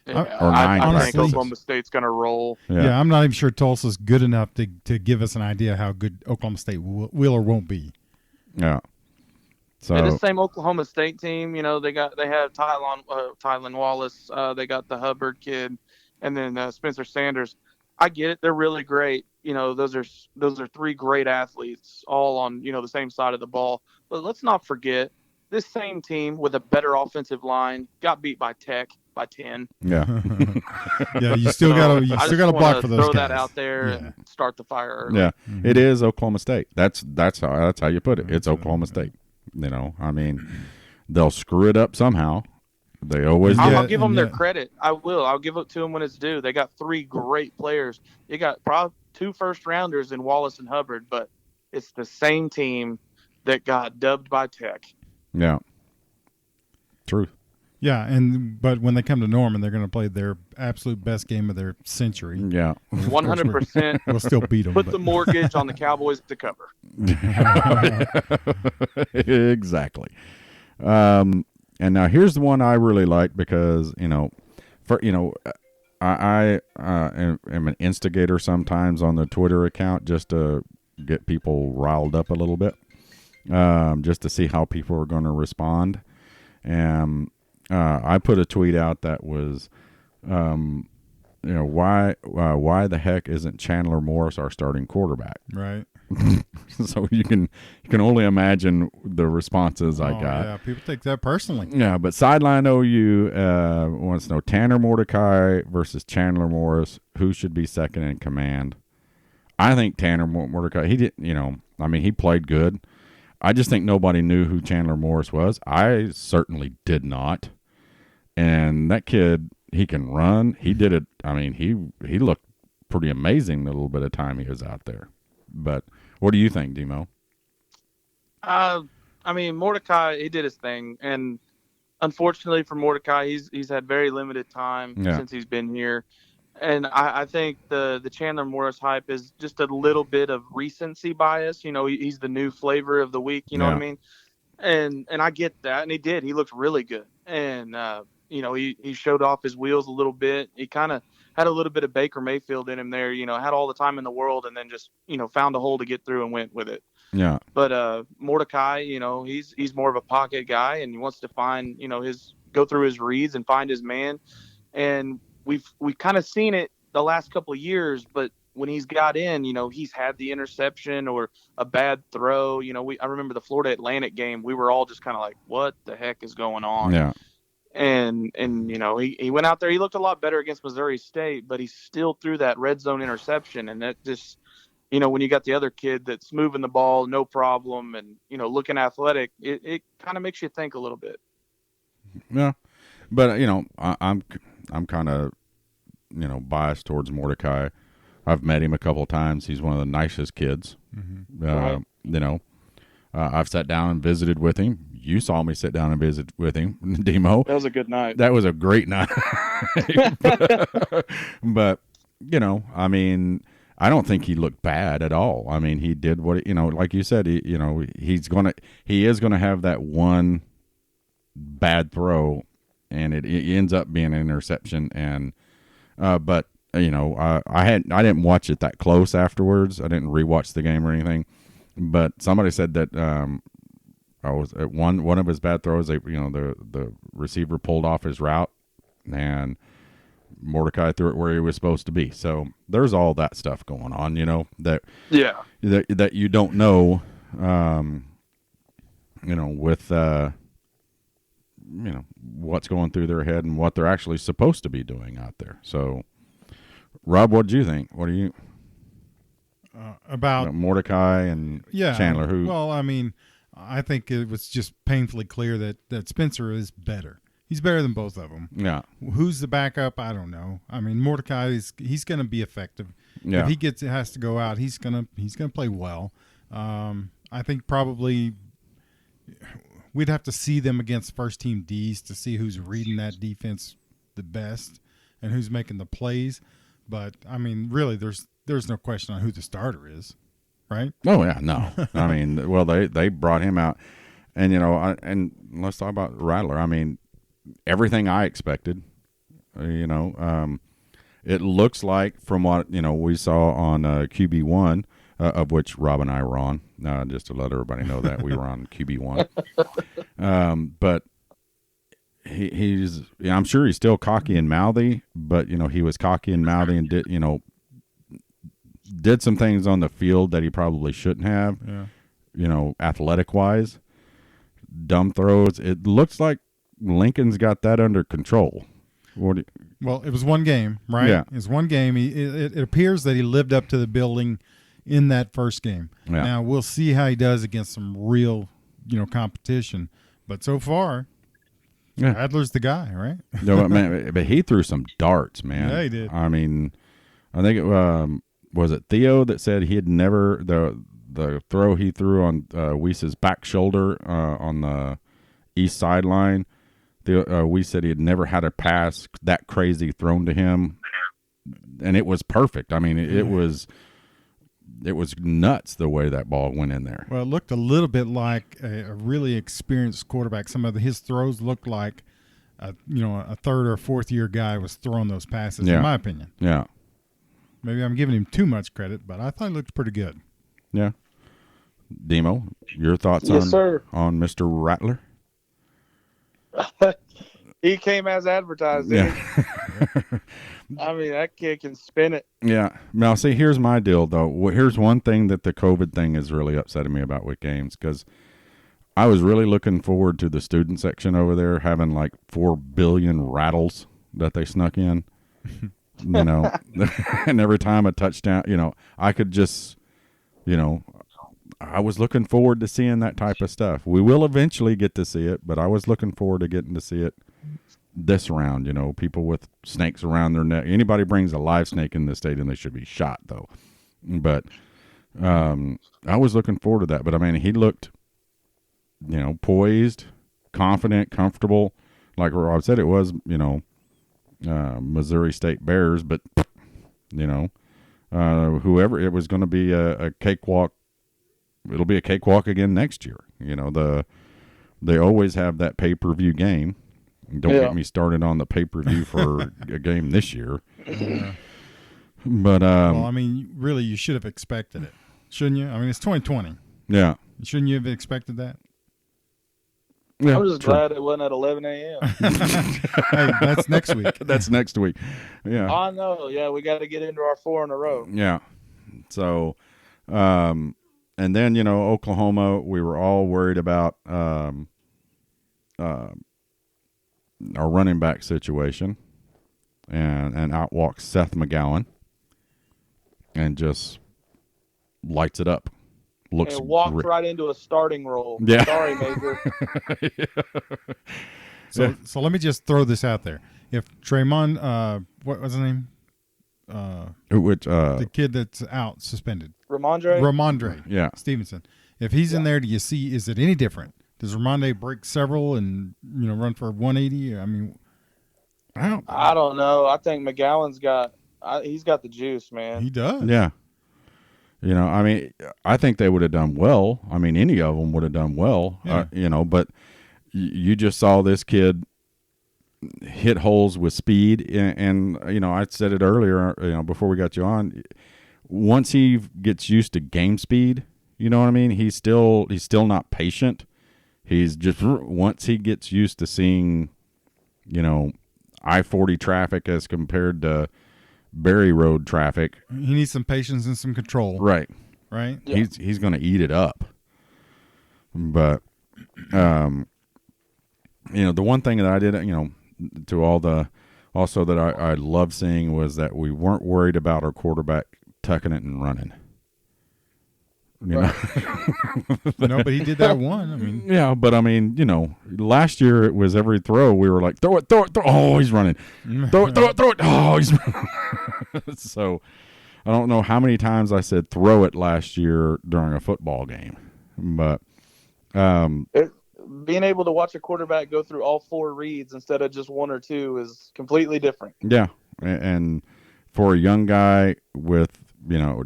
or 9 I think Oklahoma State's going to roll. Yeah, I'm not even sure Tulsa's good enough to give us an idea how good Oklahoma State will or won't be. Yeah. So this same Oklahoma State team, they have Tylan Wallace, they got the Hubbard kid, and then Spencer Sanders. I get it; they're really great. Those are 3 great athletes, all on the same side of the ball. But let's not forget this same team with a better offensive line got beat by Tech by 10. Yeah, yeah. You still got to block for those throw guys. that out there and start the fire early. Yeah, It is Oklahoma State. That's how you put it. It's Oklahoma State. They'll screw it up somehow. They always do. I'll give them their credit. I will. I'll give it to them when it's due. They got 3 great players. You got probably 2 first-rounders in Wallace and Hubbard, but it's the same team that got dubbed by Tech. Yeah. Truth. Yeah, but when they come to Norman, they're going to play their absolute best game of their century. Yeah. 100%. We'll still beat them. Put the mortgage on the Cowboys to cover. Exactly. And now here's the one I really like because, I am an instigator sometimes on the Twitter account just to get people riled up a little bit, just to see how people are going to respond. And I put a tweet out that was why the heck isn't Chandler Morris our starting quarterback? Right. So you can only imagine the responses I got. Yeah, people take that personally. Yeah, but Sideline OU wants to know Tanner Mordecai versus Chandler Morris. Who should be second in command? I think Tanner Mordecai. He did, he played good. I just think nobody knew who Chandler Morris was. I certainly did not. And that kid, he can run. He did it. I mean, he looked pretty amazing the little bit of time he was out there. But what do you think, Demo? Mordecai, he did his thing, and unfortunately for Mordecai, he's had very limited time since he's been here. And I think the Chandler Morris hype is just a little bit of recency bias. He's the new flavor of the week. You know what I mean? And I get that, and he did. He looked really good, and he showed off his wheels a little bit. He kind of had a little bit of Baker Mayfield in him there. Had all the time in the world, and then just found a hole to get through and went with it. Yeah. But Mordecai, he's more of a pocket guy, and he wants to find go through his reads and find his man. And we've kind of seen it the last couple of years, but when he's got in, he's had the interception or a bad throw. I remember the Florida Atlantic game. We were all just kind of like, what the heck is going on? Yeah. And he went out there. He looked a lot better against Missouri State, but he still threw that red zone interception. And that just, when you got the other kid that's moving the ball, no problem, and, looking athletic, it kind of makes you think a little bit. Yeah. But, I'm kind of, biased towards Mordecai. I've met him a couple of times. He's one of the nicest kids. Mm-hmm. Right. I've sat down and visited with him. You saw me sit down and visit with him, Demo. That was a good night. That was a great night. but, I don't think he looked bad at all. I mean, he did what, like you said, he is going to have that one bad throw, and it ends up being an interception. And, but I didn't watch it that close afterwards. I didn't rewatch the game or anything, but somebody said that, I was at one of his bad throws. The receiver pulled off his route, and Mordecai threw it where he was supposed to be. So there's all that stuff going on, that you don't know, with what's going through their head and what they're actually supposed to be doing out there. So, Rob, what do you think? What do you about Mordecai and Chandler? I think it was just painfully clear that Spencer is better. He's better than both of them. Yeah. Who's the backup? I don't know. I mean, Mordecai he's going to be effective. Yeah. If he has to go out, he's gonna play well. I think probably we'd have to see them against first team Ds to see who's reading that defense the best and who's making the plays. But I mean, really, there's no question on who the starter is. Right? Oh yeah, no. I mean, well, they brought him out, and and let's talk about Rattler. I mean, everything I expected. It looks like from what we saw on QB1, of which Rob and I were on. Just to let everybody know that we were on QB1. But he's I'm sure he's still cocky and mouthy, but he was cocky and mouthy and did some things on the field that he probably shouldn't have, athletic wise, dumb throws. It looks like Lincoln's got that under control. Well, it was one game, right? Yeah. It was one game. It appears that he lived up to the billing in that first game. Yeah. Now we'll see how he does against some real, competition. But so far, Adler's the guy, right? No, man, but he threw some darts, man. Yeah, he did. I mean, I think it was it Theo that said he had never the throw he threw on Weiss's back shoulder on the east sideline. We said he had never had a pass that crazy thrown to him, and it was perfect. I mean, it was nuts the way that ball went in there. Well, it looked a little bit like a really experienced quarterback. Some of his throws looked like a third or fourth year guy was throwing those passes. In my opinion. Yeah. Maybe I'm giving him too much credit, but I thought he looked pretty good. Yeah. Demo, your thoughts on Mr. Rattler? He came as advertised. Yeah. I mean, that kid can spin it. Yeah. Now, see, here's my deal, though. Here's one thing that the COVID thing is really upsetting me about with games, because I was really looking forward to the student section over there having like 4 billion rattles that they snuck in, and every time a touchdown, I could just, I was looking forward to seeing that type of stuff. We will eventually get to see it, but I was looking forward to getting to see it this round. People with snakes around their neck. Anybody brings a live snake in this stadium, they should be shot, though. But I was looking forward to that. But, I mean, he looked, poised, confident, comfortable. Like Rob said, it was, Missouri State Bears, but, whoever, it was going to be a cakewalk. It'll be a cakewalk again next year. They always have that pay-per-view game. Don't get me started on the pay-per-view for a game this year. But well, I mean, really, you should have expected it, shouldn't you? I mean, it's 2020. Yeah. Shouldn't you have expected that? Yeah, I'm just glad it wasn't at 11 a.m. Hey, that's next week. That's next week. Yeah. I know. Yeah, we got to get into our 4 in a row. Yeah. So, and then, Oklahoma, we were all worried about our running back situation, and out walks Seth McGowan and just lights it up. Looks and walked great. right into a starting role. Yeah. Sorry, Major. So let me just throw this out there. If Tremont, what was his name? The kid that's out suspended. Ramondre. Yeah. Stevenson. If he's in there, do you see? Is it any different? Does Ramondre break several and run for 180? I mean, I don't know. I think McGowan's he's got the juice, man. He does. Yeah. I mean, I think they would have done well. I mean, any of them would have done well, Yeah. But you just saw this kid hit holes with speed. And I said it earlier, before we got you on, once he gets used to game speed, you know what I mean? He's still not patient. He's just, once he gets used to seeing, I-40 traffic as compared to Berry Road traffic. He needs some patience and some control. Right. Right. Yeah. He's going to eat it up. But, the one thing that I did, to all the, also that I love seeing was that we weren't worried about our quarterback tucking it and running. No, but he did that one. I mean, yeah, but I mean, last year it was every throw we were like, throw it. Oh, he's running. Throw it. Oh, he's running. So I don't know how many times I said throw it last year during a football game, but being able to watch a quarterback go through all 4 reads instead of just 1 or 2 is completely different. Yeah, and for a young guy with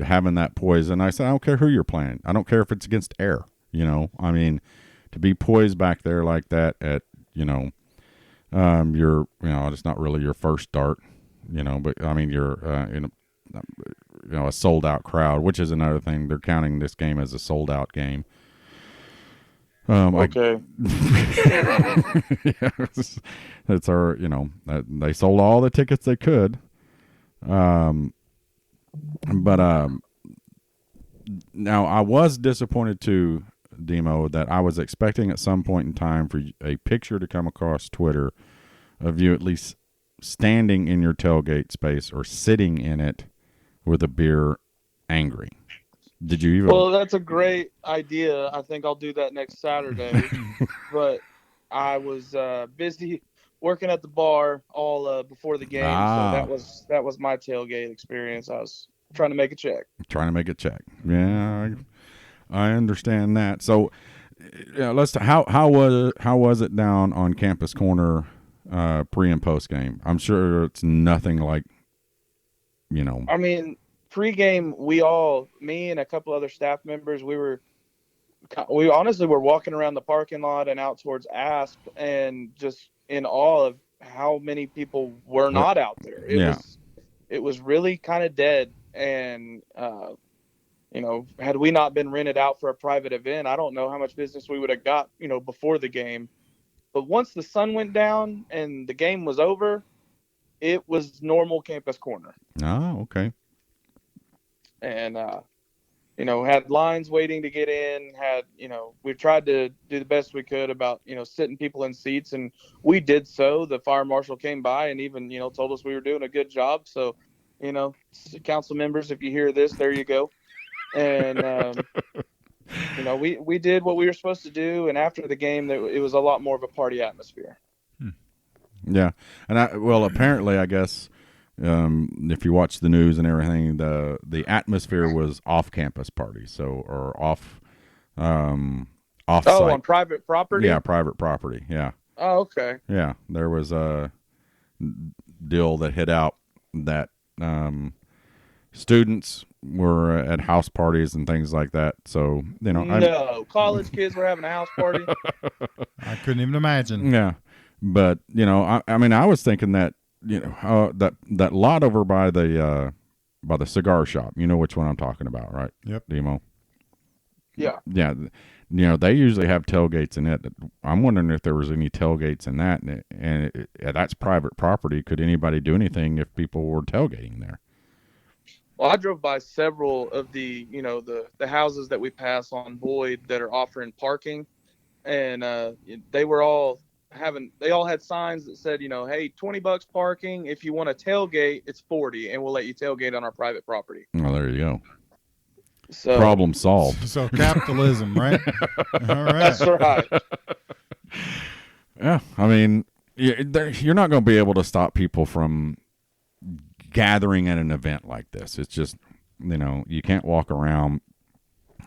having that poise, and I said, I don't care who you're playing. I don't care if it's against air. I mean, to be poised back there like that at your it's not really your first start, but I mean you're in a sold out crowd, which is another thing. They're counting this game as a sold out game. Okay. Yeah, that's our, they sold all the tickets they could. But now I was disappointed too, Demo, that I was expecting at some point in time for a picture to come across Twitter of you at least standing in your tailgate space or sitting in it with a beer angry. Did you even? Well, that's a great idea. I think I'll do that next Saturday. But I was busy working at the bar all before the game, so that was my tailgate experience. I was trying to make a check. Yeah, I understand that. So, how was it down on Campus Corner pre and post game? I'm sure it's nothing like, I mean, pregame, me and a couple other staff members, we honestly were walking around the parking lot and out towards Asp and just in awe of how many people were not out there. It was really kind of dead. And, had we not been rented out for a private event, I don't know how much business we would have got, before the game. But once the sun went down and the game was over, It was normal campus corner. Oh, okay. And, had lines waiting to get in, we tried to do the best we could about, sitting people in seats, and we did so. The fire marshal came by and even, told us we were doing a good job. So, council members, if you hear this, there you go. And, we did what we were supposed to do. And after the game, it was a lot more of a party atmosphere. Yeah. And apparently, I guess, if you watch the news and everything, the atmosphere was off-campus parties, or off site. Oh, on private property? Yeah, private property. Yeah. Oh, okay. Yeah, there was a deal that hit out that students were at house parties and things like that. So, college kids were having a house party. I couldn't even imagine. Yeah, but I was thinking that that lot over by the cigar shop. You know which one I'm talking about, right? Yep. Demo. Yeah. Yeah. They usually have tailgates in it. I'm wondering if there was any tailgates in that, and that's private property. Could anybody do anything if people were tailgating there? Well, I drove by several of the houses that we pass on Boyd that are offering parking, and they all had signs that said, hey, $20 parking. If you want to tailgate, it's $40, and we'll let you tailgate on our private property. Well, there you go. So, problem solved. So capitalism, right? All right. That's right. Yeah, I mean, you're not going to be able to stop people from gathering at an event like this. It's just, you can't walk around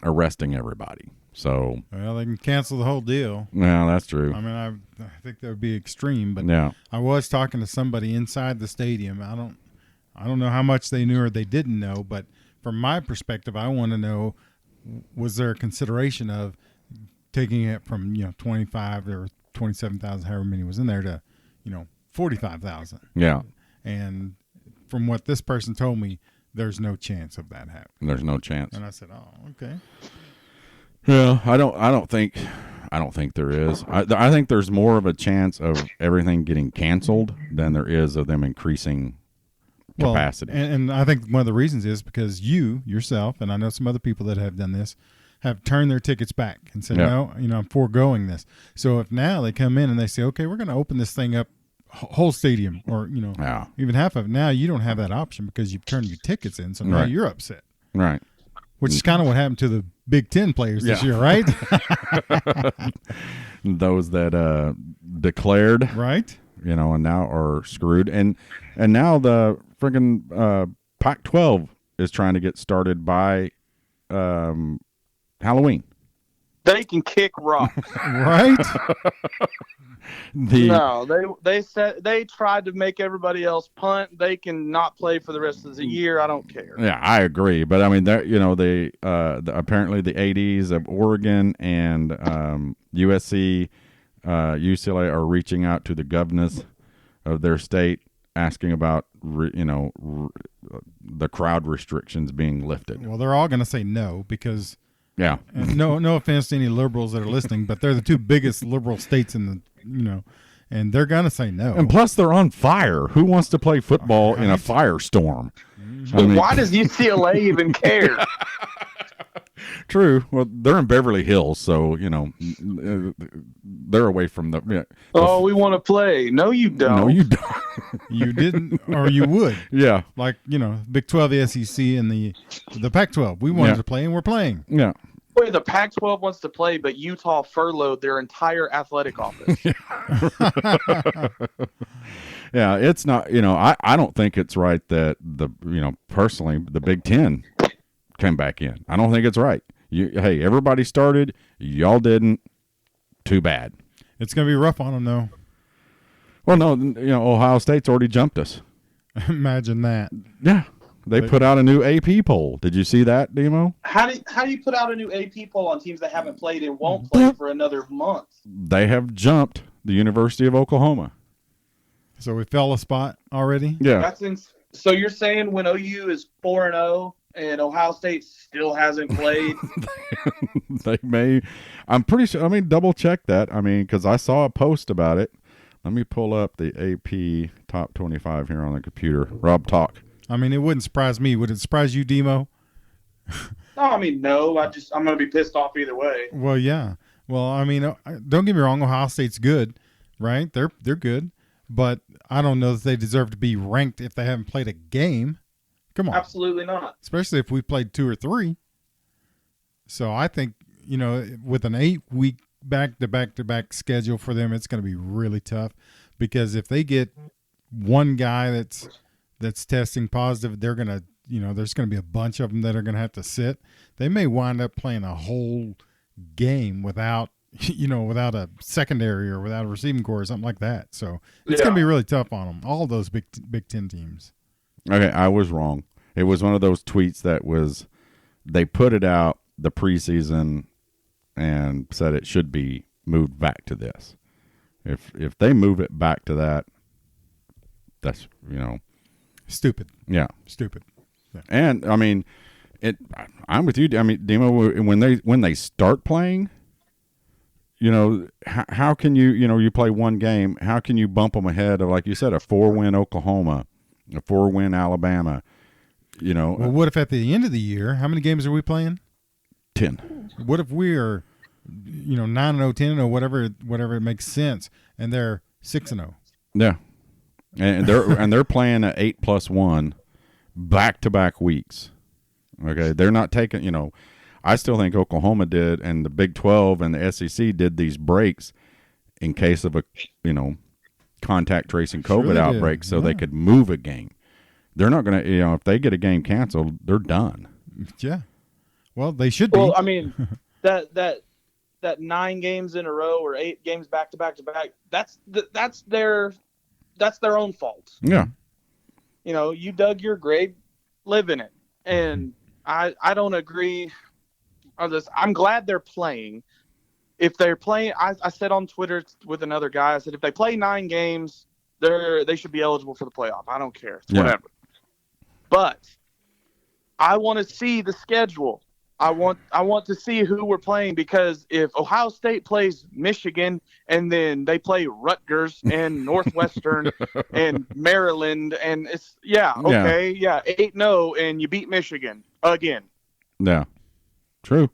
arresting everybody. So, well, they can cancel the whole deal. Yeah, that's true. I mean, I think that would be extreme, but yeah. I was talking to somebody inside the stadium. I don't know how much they knew or they didn't know, but from my perspective, I want to know, was there a consideration of taking it from 25 or 27,000, however many was in there, to 45,000? Yeah. And from what this person told me, there's no chance of that happening. There's no chance. And I said, oh, okay. Yeah, I don't think there is. I think there's more of a chance of everything getting canceled than there is of them increasing capacity. Well, and I think one of the reasons is because you yourself, and I know some other people that have done this, have turned their tickets back and said, no, I'm foregoing this. So if now they come in and they say, okay, we're going to open this thing up, whole stadium, or even half of it, now you don't have that option because you've turned your tickets in. So now you're upset. Right. Which is kind of what happened to the Big Ten players this year, right? Those that declared, right? And now are screwed. And now the friggin' Pac-12 is trying to get started by Halloween. They can kick rocks. Right? They said they tried to make everybody else punt. They can not play for the rest of the year. I don't care. Yeah, I agree. But I mean, they apparently the ADs of Oregon and USC, UCLA are reaching out to the governors of their state, asking about the crowd restrictions being lifted. Well, they're all going to say no because. Yeah. And no offense to any liberals that are listening, but they're the two biggest liberal states in the, and they're going to say no. And plus they're on fire. Who wants to play football in a firestorm? Why does UCLA even care? True. Well, they're in Beverly Hills, so, they're away from the. We want to play. No, you don't. No, you don't. You didn't, or you would. Yeah. Like, Big 12, the SEC, and the Pac-12. We wanted to play, and we're playing. Yeah. Boy, the Pac-12 wants to play, but Utah furloughed their entire athletic office. Yeah, it's not, I don't think it's right that personally, the Big Ten came back in. I don't think it's right. Hey, everybody started. Y'all didn't. Too bad. It's going to be rough on them, though. Well, no, Ohio State's already jumped us. Imagine that. Yeah. They put out a new AP poll. Did you see that, Demo? How do you put out a new AP poll on teams that haven't played and won't play for another month? They have jumped the University of Oklahoma. So we fell a spot already? Yeah. So you're saying when OU is 4-0 and Ohio State still hasn't played? They may. I'm pretty sure. Double check that. Because I saw a post about it. Let me pull up the AP top 25 here on the computer. Rob, talk. I mean, it wouldn't surprise me. Would it surprise you, Demo? No, I mean, no. I'm going to be pissed off either way. Well, yeah. Well, I mean, don't get me wrong. Ohio State's good, right? They're good, but I don't know that they deserve to be ranked if they haven't played a game. Come on, Absolutely not. especially if we played 2 or 3. So I think with an 8-week back-to-back schedule for them, it's going to be really tough because if they get one guy that's testing positive, they're going to there's going to be a bunch of them that are going to have to sit. They may wind up playing a whole game without a secondary or without a receiving core or something like that. So it's going to be really tough on them. All those Big Ten teams. Okay, I was wrong. It was one of those tweets they put it out the preseason and said it should be moved back to this. If they move it back to that, that's Stupid. Yeah, Stupid. Yeah. and I mean, I'm with you. I mean, Demo, when they start playing, how can you play one game? How can you bump them ahead of, like you said, a 4-win Oklahoma, a 4-win Alabama? Well, what if at the end of the year, how many games are we playing? 10. What if we are, 9-0, 10-0, whatever it makes sense, and they're 6-0? Yeah, and they're playing an 8+1 back-to-back weeks. Okay, they're not taking. I still think Oklahoma did, and the Big 12 and the SEC did these breaks in case of a contact tracing COVID outbreak, so they could move a game. They're not going to, if they get a game canceled, they're done. Yeah. Well, they should be. Well, I mean, that 9 games in a row or 8 games back to back to back, that's their own fault. Yeah. You dug your grave, live in it. And I don't agree on this. I'm glad they're playing. If they're playing, I said on Twitter with another guy, I said, if they play 9 games, they should be eligible for the playoff. I don't care. It's whatever. But I want to see the schedule. I want to see who we're playing, because if Ohio State plays Michigan and then they play Rutgers and Northwestern and Maryland, and it's 8-0 and you beat Michigan again. Yeah. True.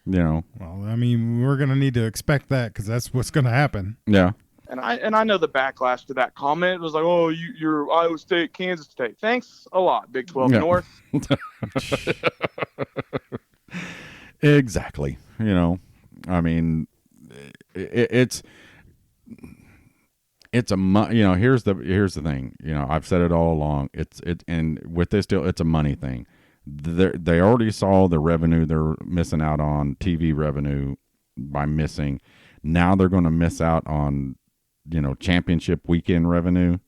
Well, I mean, we're going to need to expect that because that's what's going to happen. Yeah. And I know the backlash to that comment was like, oh, you're Iowa State, Kansas State. Thanks a lot, Big 12 North. Exactly. I mean, it's a here's the thing. I've said it all along. And with this deal, it's a money thing. They already saw the revenue they're missing out on, TV revenue, by missing. Now they're going to miss out on championship weekend revenue.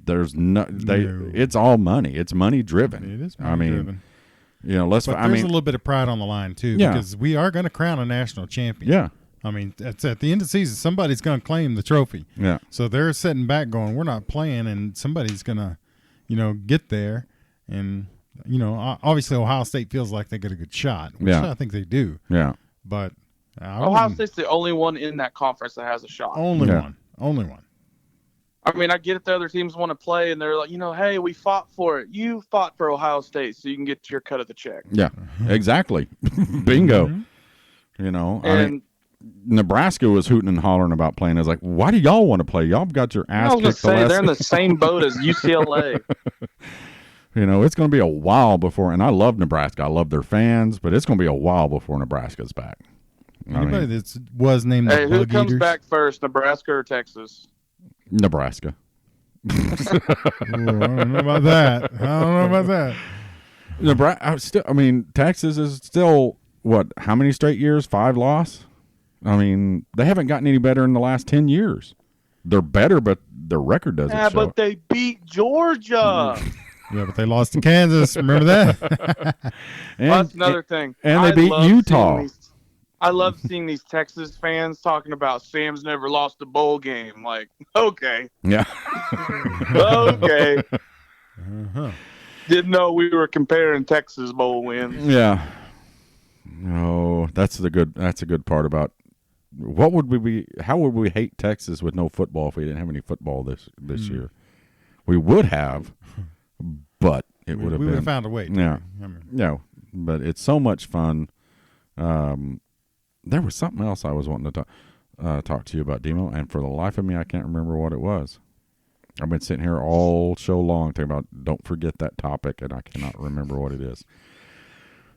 It's all money. It's money driven. It is money driven. There's a little bit of pride on the line too, because we are going to crown a national champion. Yeah. I mean, it's at the end of the season, somebody's going to claim the trophy. Yeah. So they're sitting back going, we're not playing, and somebody's going to, get there. And, obviously Ohio State feels like they got a good shot, which I think they do. Yeah. But Ohio State's the only one in that conference that has a shot. Only one. I mean, I get it. The other teams want to play, and they're like, hey, we fought for it. You fought for Ohio State, so you can get your cut of the check. Yeah, exactly. Bingo. Mm-hmm. And Nebraska was hooting and hollering about playing. I was like, why do y'all want to play? Y'all got your ass kicked. They're in the same boat as UCLA. It's going to be a while before, and I love Nebraska. I love their fans, but it's going to be a while before Nebraska's back. Anybody that was named the who Bug comes Eaters? back first, Nebraska or Texas? Nebraska. Ooh, I don't know about that. Nebraska. Texas is still what? How many straight years? 5 loss. They haven't gotten any better in the last 10 years. They're better, but their record doesn't show. But they beat Georgia. Yeah, but they lost to Kansas. Remember that? That's another thing. And they beat Utah. I love seeing these Texas fans talking about Sam's never lost a bowl game. Like, okay. Yeah. Okay. Uh-huh. Didn't know we were comparing Texas bowl wins. Yeah. Oh, that's a good part about what would we be? How would we hate Texas with no football if we didn't have any football this year? We would have, but it would have we been. would have found a way. Yeah, but it's so much fun. There was something else I was wanting to talk to you about, Demo, and for the life of me, I can't remember what it was. I've been sitting here all show long talking about don't forget that topic, and I cannot remember what it is.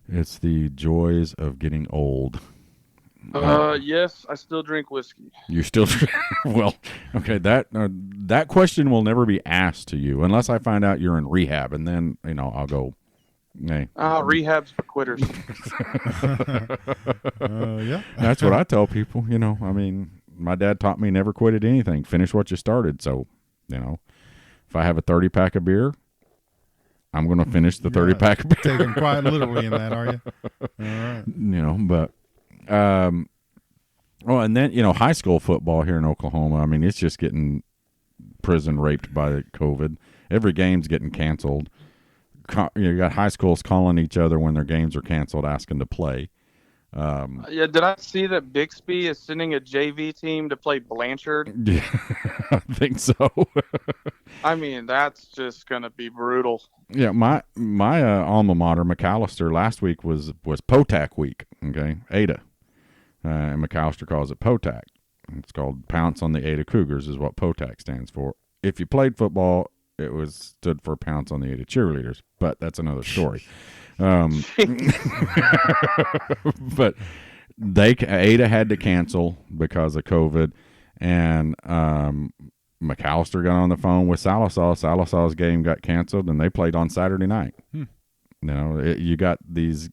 It's the joys of getting old. Yes, I still drink whiskey. You still well, okay. That question will never be asked to you unless I find out you're in rehab, and then I'll go. Hey. Rehab's for quitters. Yeah, that's what I tell people. I mean, my dad taught me never quit at anything. Finish what you started. So, if I have a 30-pack of beer, I'm going to finish the 30-pack of beer. Taking quite literally in that, are you? All right. But. And then high school football here in Oklahoma. I mean, it's just getting prison raped by COVID. Every game's getting canceled. You got high schools calling each other when their games are canceled, asking to play. Did I see that Bixby is sending a JV team to play Blanchard? Yeah, I think so. I mean, that's just gonna be brutal. Yeah, my alma mater, McAllister, last week was POTAC week. Okay, Ada. And McAllister calls it POTAC. It's called Pounce on the Ada Cougars is what POTAC stands for. If you played football, it stood for Pounce on the Ada Cheerleaders, but that's another story. But Ada had to cancel because of COVID, and McAllister got on the phone with Sallisaw. Sallisaw's game got canceled, and they played on Saturday night. You got these.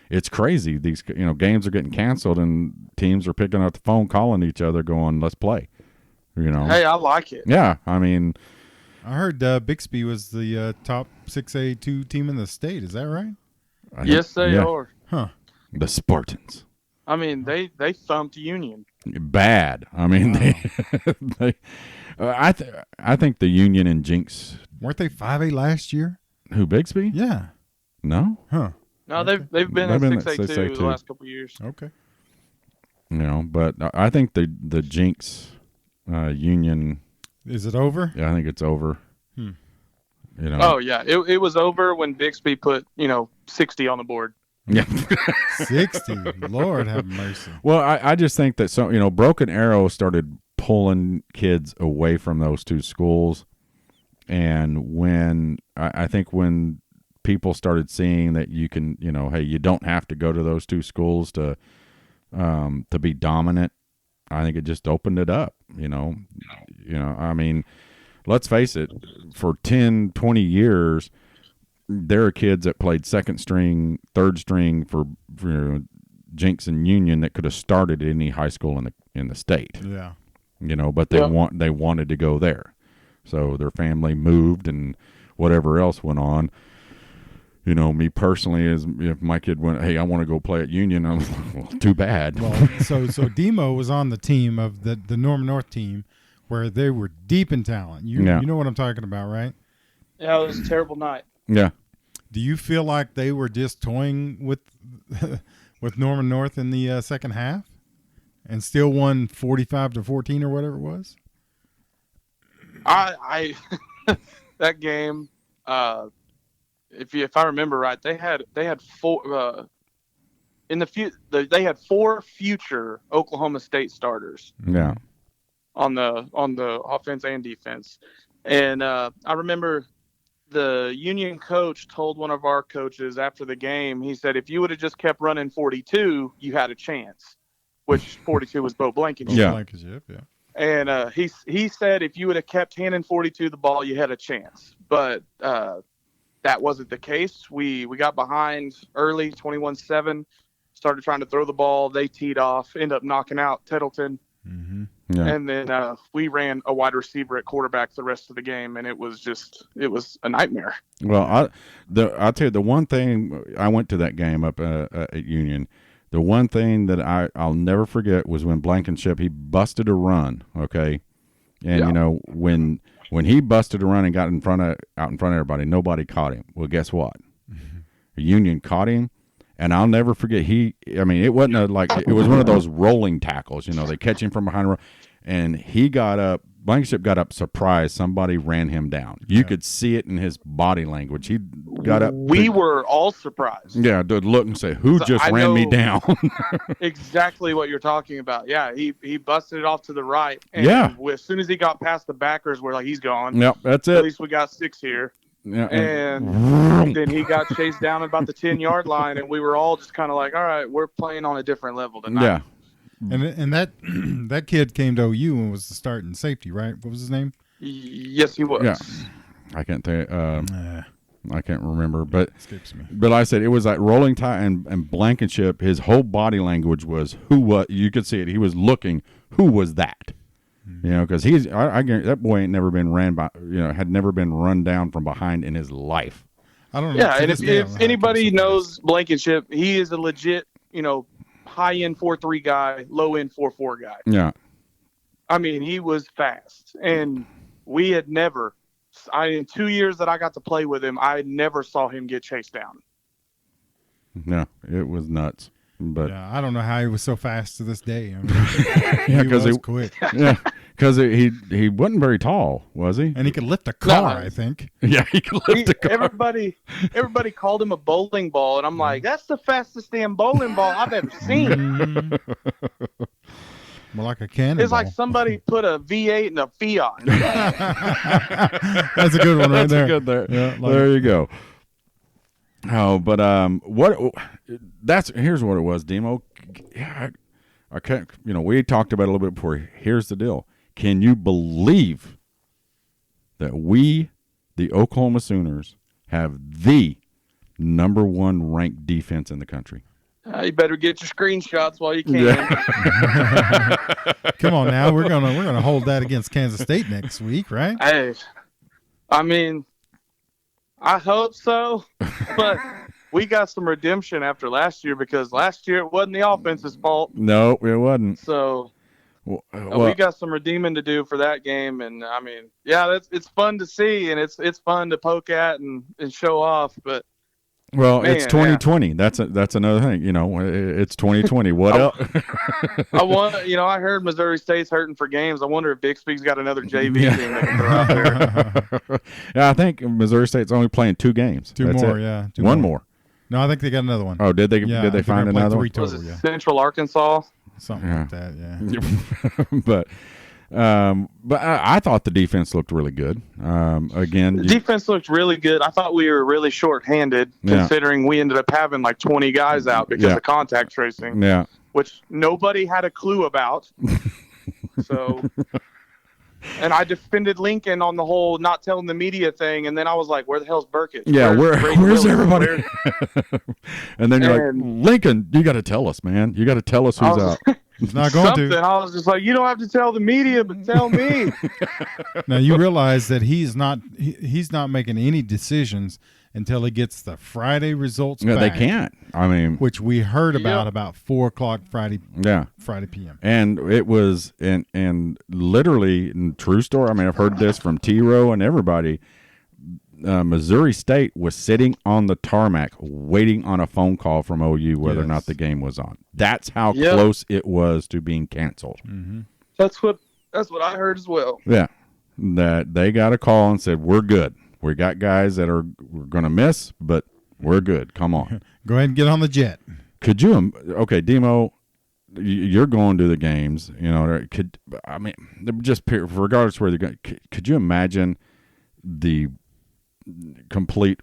It's crazy. These games are getting canceled, and teams are picking up the phone, calling each other, going, "Let's play." Hey, I like it. Yeah, I mean, I heard Bixby was the top 6A2 team in the state. Is that right? Yes, they are. Huh. The Spartans. I mean, they thumped Union. Bad. I mean, wow. I think the Union and Jinx. Weren't they 5A last year? Who, Bixby? Yeah. No. Huh. No, they've been in 6A2 the last couple of years. Okay. But I think the Jinx Union. Is it over? Yeah, I think it's over. Oh yeah, it was over when Bixby put 60 on the board. Yeah. 60. Lord have mercy. Well, I just think that Broken Arrow started pulling kids away from those two schools, and when I think when people started seeing that you can, hey, you don't have to go to those two schools to be dominant. I think it just opened it up, I mean, let's face it, for 10, 20 years, there are kids that played second string, third string for Jinx and Union that could have started at any high school in the state. Yeah. But they wanted to go there. So their family moved and whatever else went on. Me personally, if my kid went, hey, I want to go play at Union, I'm like, well, too bad. Well, so Demo was on the team of the Norman North team where they were deep in talent. You know what I'm talking about, right? Yeah, it was a terrible night. Yeah. Do you feel like they were just toying with Norman North in the second half and still won 45-14 or whatever it was? I that game, if I remember right, they had four they had four future Oklahoma State starters. Yeah. On the offense and defense, and I remember the Union coach told one of our coaches after the game. He said, "If you would have just kept running 42, you had a chance." Which 42 was Bo Blankenship. Yeah. Blankenship, yeah. And he said if you would have kept handing 42 the ball, you had a chance. But that wasn't the case. We got behind early, 21-7, started trying to throw the ball. They teed off, ended up knocking out Tettleton. Mm-hmm. Yeah. And then we ran a wide receiver at quarterback the rest of the game, and it was a nightmare. Well, I'll tell you, the one thing, I went to that game up at Union. The one thing that I'll never forget was when Blankenship, he busted a run, okay? And, when he busted a run and got out in front of everybody, nobody caught him. Well, guess what? Union caught him, And I'll never forget. It wasn't it was one of those rolling tackles. They catch him from behind, and he got up. Blankenship got up surprised. Somebody ran him down. You could see it in his body language. He got up. We were all surprised. Yeah, to look and say, "Who just ran me down?" Exactly what you're talking about. Yeah, he busted it off to the right. And as soon as he got past the backers, we're like, he's gone. Yep, that's it. At least we got 6 here. Yeah, and then he got chased down about the 10-yard line, and we were all just kind of like, all right, we're playing on a different level tonight. Yeah. And that kid came to OU and was the starting safety, right? What was his name? Yes, he was. Yeah, I can't think. I can't remember, but escapes me. But I said it was like rolling tie and Blankenship. His whole body language was you could see it. He was looking. Who was that? Because I guarantee that boy ain't never been ran by. Had never been run down from behind in his life. I don't know. Yeah, and if anybody knows Blankenship, he is a legit, high-end 4.3 guy, low-end 4.4 guy. Yeah. I mean, he was fast. And we had never, in 2 years that I got to play with him, I never saw him get chased down. No, it was nuts. But yeah, I don't know how he was so fast to this day. because he was quick. Yeah, because he wasn't very tall, was he? And he could lift a car, I think. Yeah, he could lift a car. Everybody called him a bowling ball, and I'm like, that's the fastest damn bowling ball I've ever seen. More like a cannon. It's like somebody put a V8 in a Fiat. That's a good one right there. That's good there. Yeah, there you go. Oh, but here's what it was, Demo. Yeah, I can't. We talked about it a little bit before. Here's the deal. Can you believe that we, the Oklahoma Sooners, have the number 1 ranked defense in the country? You better get your screenshots while you can. Yeah. Come on now, we're gonna hold that against Kansas State next week, right? Hey, I mean, I hope so, but we got some redemption after last year because last year it wasn't the offense's fault. No, it wasn't. So we got some redeeming to do for that game, and I mean, yeah, it's fun to see, and it's fun to poke at and show off, but. Well, man, it's 2020. Yeah. That's another thing. It's 2020. What else? I heard Missouri State's hurting for games. I wonder if Bixby's got another JV team they can throw out there. Yeah, I think Missouri State's only playing 2 games. Two That's more, it. yeah. One more. No, I think they got another one. Oh, did they? Yeah, did they find another one? Total, was it Central Arkansas? Something like that. Yeah. But I thought the defense looked really good. Again, the defense looked really good. I thought we were really short-handed considering we ended up having like 20 guys out because of contact tracing. Yeah, which nobody had a clue about. So, and I defended Lincoln on the whole not telling the media thing, and then I was like, "Where the hell's Burkett? Yeah, where's everybody?" And then you're like, "Lincoln, you got to tell us, man. You got to tell us who's out." He's not going to. I was just like, you don't have to tell the media, but tell me. Now you realize that he's not making any decisions until he gets the Friday results back. They can't. I mean, which we heard about 4 o'clock Friday. Yeah, Friday p.m. And it was and literally true story. I mean, I've heard this from T-Row and everybody. Missouri State was sitting on the tarmac waiting on a phone call from OU whether or not the game was on. That's how close it was to being canceled. Mm-hmm. That's what I heard as well. Yeah, that they got a call and said, we're good. We got guys that we're going to miss, but we're good. Come on. Go ahead and get on the jet. Could you – okay, Demo, you're going to the games. Just regardless of where they're going, could you imagine the – complete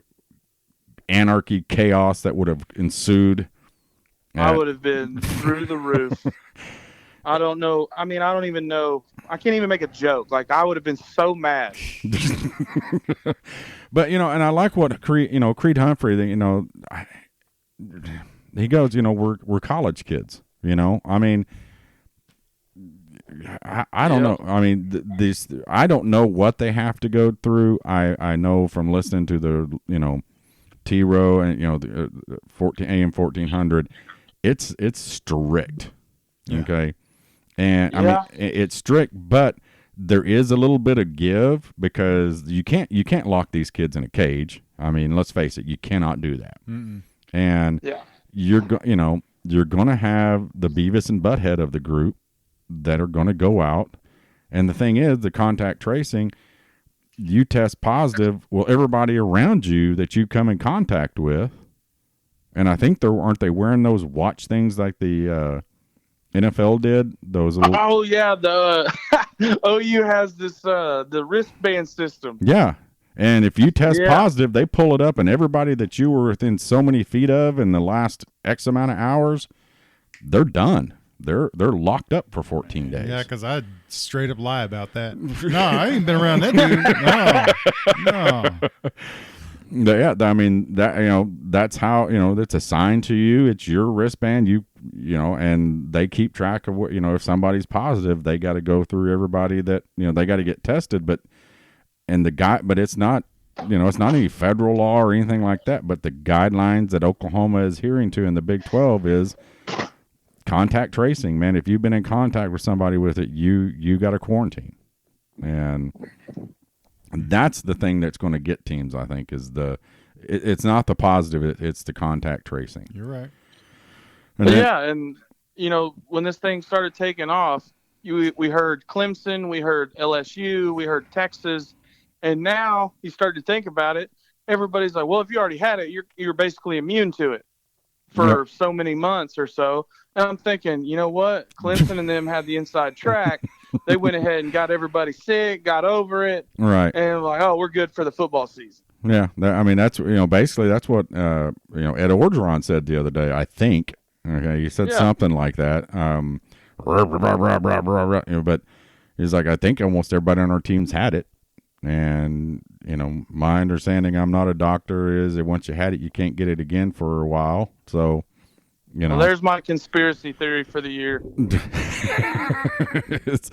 anarchy, chaos that would have ensued? I would have been through the roof. I don't know. I mean, I don't even know. I can't even make a joke. Like, I would have been so mad. But, and I like what Creed Humphrey, he goes, we're college kids, I mean, I don't know. I mean, I don't know what they have to go through. I know from listening to the, T-Row and, the AM 1400, it's strict. Yeah. Okay. And I mean, it's strict, but there is a little bit of give because you can't lock these kids in a cage. I mean, let's face it, you cannot do that. Mm-mm. And you're going to have the Beavis and Butthead of the group that are going to go out. And the thing is, the contact tracing, you test positive, well, everybody around you that you come in contact with, and I think aren't they wearing those watch things like the NFL did? Those little, oh yeah, the OU has this the wristband system. yeah. And if you test positive, they pull it up, and everybody that you were within so many feet of in the last X amount of hours, they're done. They're locked up for 14 days. Yeah, because I'd straight up lie about that. No, I ain't been around that dude. No. Yeah, I mean that's how it's assigned to you. It's your wristband. And they keep track of what if somebody's positive, they got to go through everybody that they got to get tested. But it's not it's not any federal law or anything like that. But the guidelines that Oklahoma is adhering to in the Big 12 is contact tracing. Man, if you've been in contact with somebody with it, you got to quarantine, and that's the thing that's going to get teams. I think is it's not the positive, it's the contact tracing. You're right. And when this thing started taking off, we heard Clemson, we heard LSU, we heard Texas, and now you start to think about it. Everybody's like, well, if you already had it, you're basically immune to it for so many months or so. And I'm thinking, you know what? Clemson and them had the inside track. They went ahead and got everybody sick, got over it. Right. And like, oh, we're good for the football season. Yeah. I mean, that's, basically that's what, Ed Orgeron said the other day, I think. Okay. He said something like that. But he's like, I think almost everybody on our team's had it. And, my understanding, I'm not a doctor, is that once you had it, you can't get it again for a while. So, well, there's my conspiracy theory for the year. It's,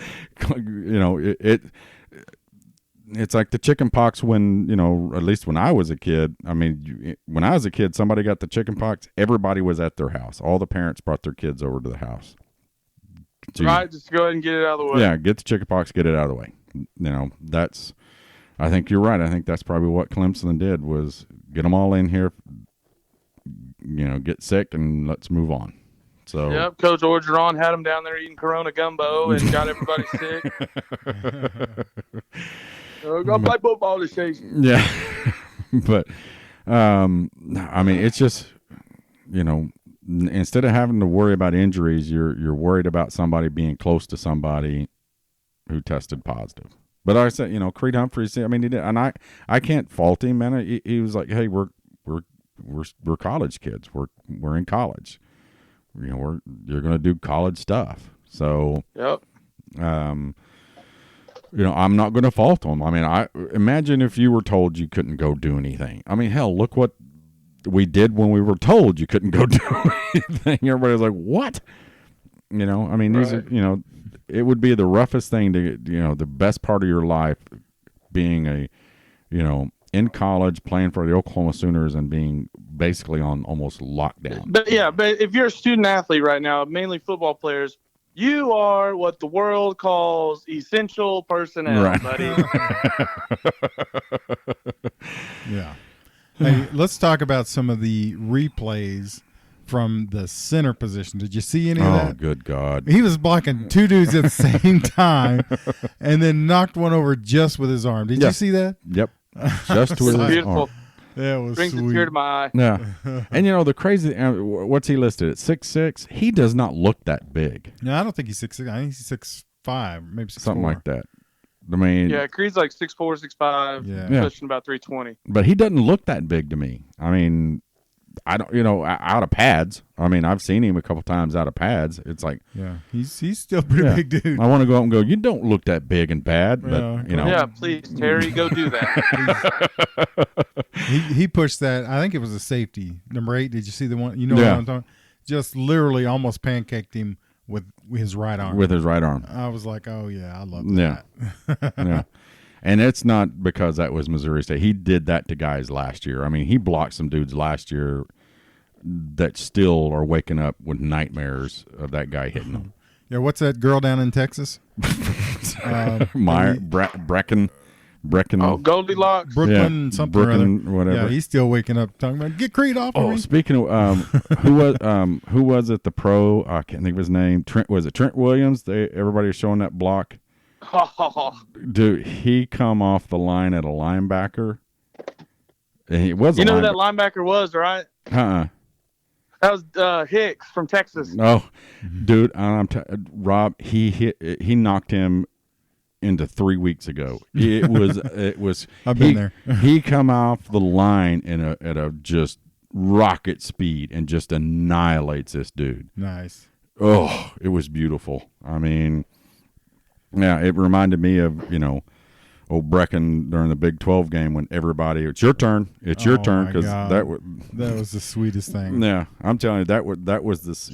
it's like the chicken pox when, at least when I was a kid. I mean, when I was a kid, somebody got the chicken pox, everybody was at their house. All the parents brought their kids over to the house. Right, just go ahead and get it out of the way. Yeah, get the chicken pox, get it out of the way. I think you're right. I think that's probably what Clemson did, was get them all in here, get sick, and let's move on. So yep, Coach Orgeron had them down there eating Corona gumbo and got everybody sick. We're going to play football this season. Yeah. But, I mean, it's just, instead of having to worry about injuries, you're worried about somebody being close to somebody who tested positive. But I said, Creed Humphreys, I mean, he did, and I can't fault him, man. He was like, hey, we're college kids. We're in college. You're going to do college stuff. So, yep. I'm not going to fault him. I mean, I imagine if you were told you couldn't go do anything. I mean, hell, look what we did when we were told you couldn't go do anything. Everybody was like, what? I mean, these are, it would be the roughest thing to, the best part of your life being in college, playing for the Oklahoma Sooners and being basically on almost lockdown. But if you're a student athlete right now, mainly football players, you are what the world calls essential personnel, right, buddy. Yeah. Hey, let's talk about some of the replays from the center position. Did you see any of that? Oh, good God. He was blocking two dudes at the same time and then knocked one over just with his arm. Did you see that? Yep. Just with his beautiful arm. That was brings sweet. a tear to my eye. Yeah. And, the crazy, what's he listed at 6'6"? He does not look that big. No, I don't think he's 6'6". I think he's 6'5", maybe 6'4". Something like that. I mean, yeah, Creed's like 6'4", 6'5", pushing about 320. But he doesn't look that big to me. I mean, I don't, out of pads. I mean, I've seen him a couple times out of pads. It's like, yeah, he's still a pretty big dude. I want to go up and go, you don't look that big and bad, but Yeah, please, Terry, go do that. he pushed that. I think it was a safety. Number 8. Did you see the one? What I'm talking? Just literally almost pancaked him with his right arm. With his right arm. I was like, oh yeah, I love that. Yeah. And it's not because that was Missouri State. He did that to guys last year. I mean, he blocked some dudes last year that still are waking up with nightmares of that guy hitting them. Yeah, what's that girl down in Texas? Bracken. Brecken. Oh, Goldilocks. Brooklyn something or other. Brooklyn, whatever. Yeah, he's still waking up talking about get Creed off of Oh, me. speaking of who was it? The pro? I can't think of his name. Trent, was it Trent Williams? Everybody was showing that block. Dude, he come off the line at a linebacker. And he was. You know who that linebacker was, right? That was Hicks from Texas. No, dude, Rob. He knocked him into 3 weeks ago. It was. I've been there. He come off the line at a just rocket speed and just annihilates this dude. Nice. Oh, it was beautiful. I mean, yeah, it reminded me of old Brecken during the Big 12 game when everybody, it's your turn, your turn, because that was the sweetest thing. Yeah, I'm telling you, that was this,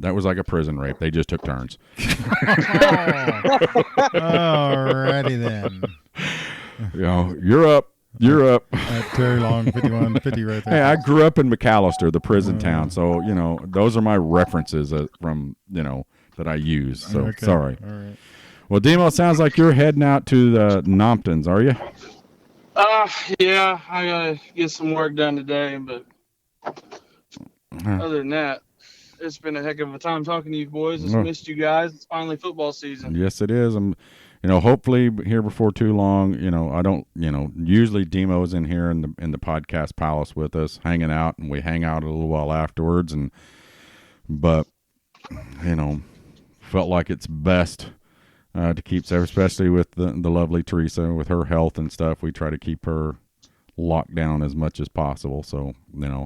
that was like a prison rape. They just took turns. Alrighty then. You're up. You're up. Terry Long, 51-50 right there. Hey, I grew up in McAllister, the prison town, so those are my references from that I use. So okay. Sorry. All right. Well, Demo, it sounds like you're heading out to the Nomptons, are you? Yeah, I gotta get some work done today, but other than that, it's been a heck of a time talking to you boys. Just missed you guys. It's finally football season. Yes, it is. Hopefully here before too long. I don't. Usually Demo's in here in the podcast palace with us, hanging out, and we hang out a little while afterwards. But felt like it's best to keep, especially with the lovely Teresa with her health and stuff. We try to keep her locked down as much as possible. So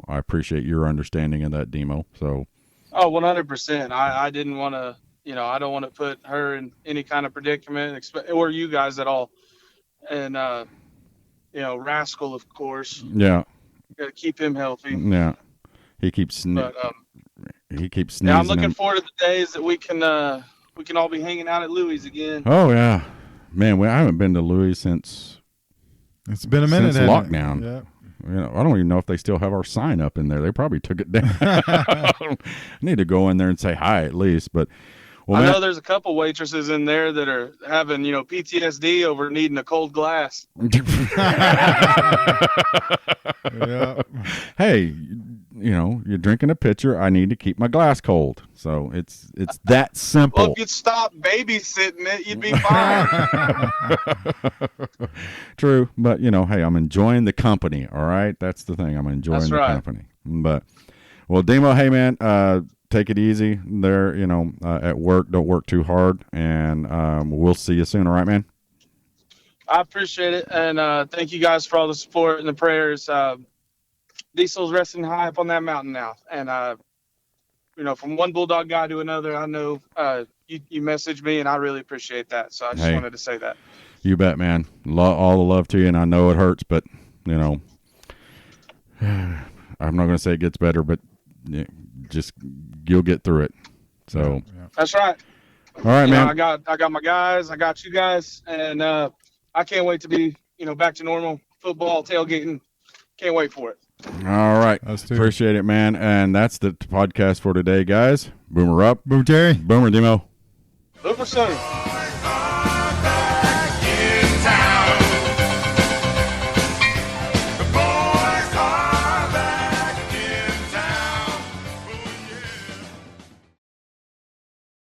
I appreciate your understanding of that, Demo. So. Oh, 100%. I didn't want to. I don't want to put her in any kind of predicament, or you guys at all. And, Rascal, of course. Yeah. Got to keep him healthy. Yeah. He keeps sneezing. Yeah, I'm looking forward to the days that we can all be hanging out at Louis again. Oh, yeah. Man, I haven't been to Louis since. It's been a minute. Since lockdown. Yeah. I don't even know if they still have our sign up in there. They probably took it down. I need to go in there and say hi at least. But I know there's a couple waitresses in there that are having, PTSD over needing a cold glass. Yeah. Hey, you're drinking a pitcher. I need to keep my glass cold. So it's that simple. Well, if you'd stop babysitting it, you'd be fine. True, but hey, I'm enjoying the company. All right, that's the thing. I'm enjoying the company. But Demo, hey man, take it easy there. At work, don't work too hard, and we'll see you soon. All right, man. I appreciate it, and thank you guys for all the support and the prayers. Diesel's resting high up on that mountain now, and from one Bulldog guy to another, I know you messaged me, and I really appreciate that. So I just wanted to say that. You bet, man. All the love to you, and I know it hurts, but I'm not going to say it gets better, but just you'll get through it. So that's right. All right, man. I got my guys, I got you guys, and I can't wait to be back to normal football tailgating. Can't wait for it. All right. Appreciate it, man. And that's the podcast for today, guys. Boomer up. Boom, Terry. Boomer, Demo. Boomer, son.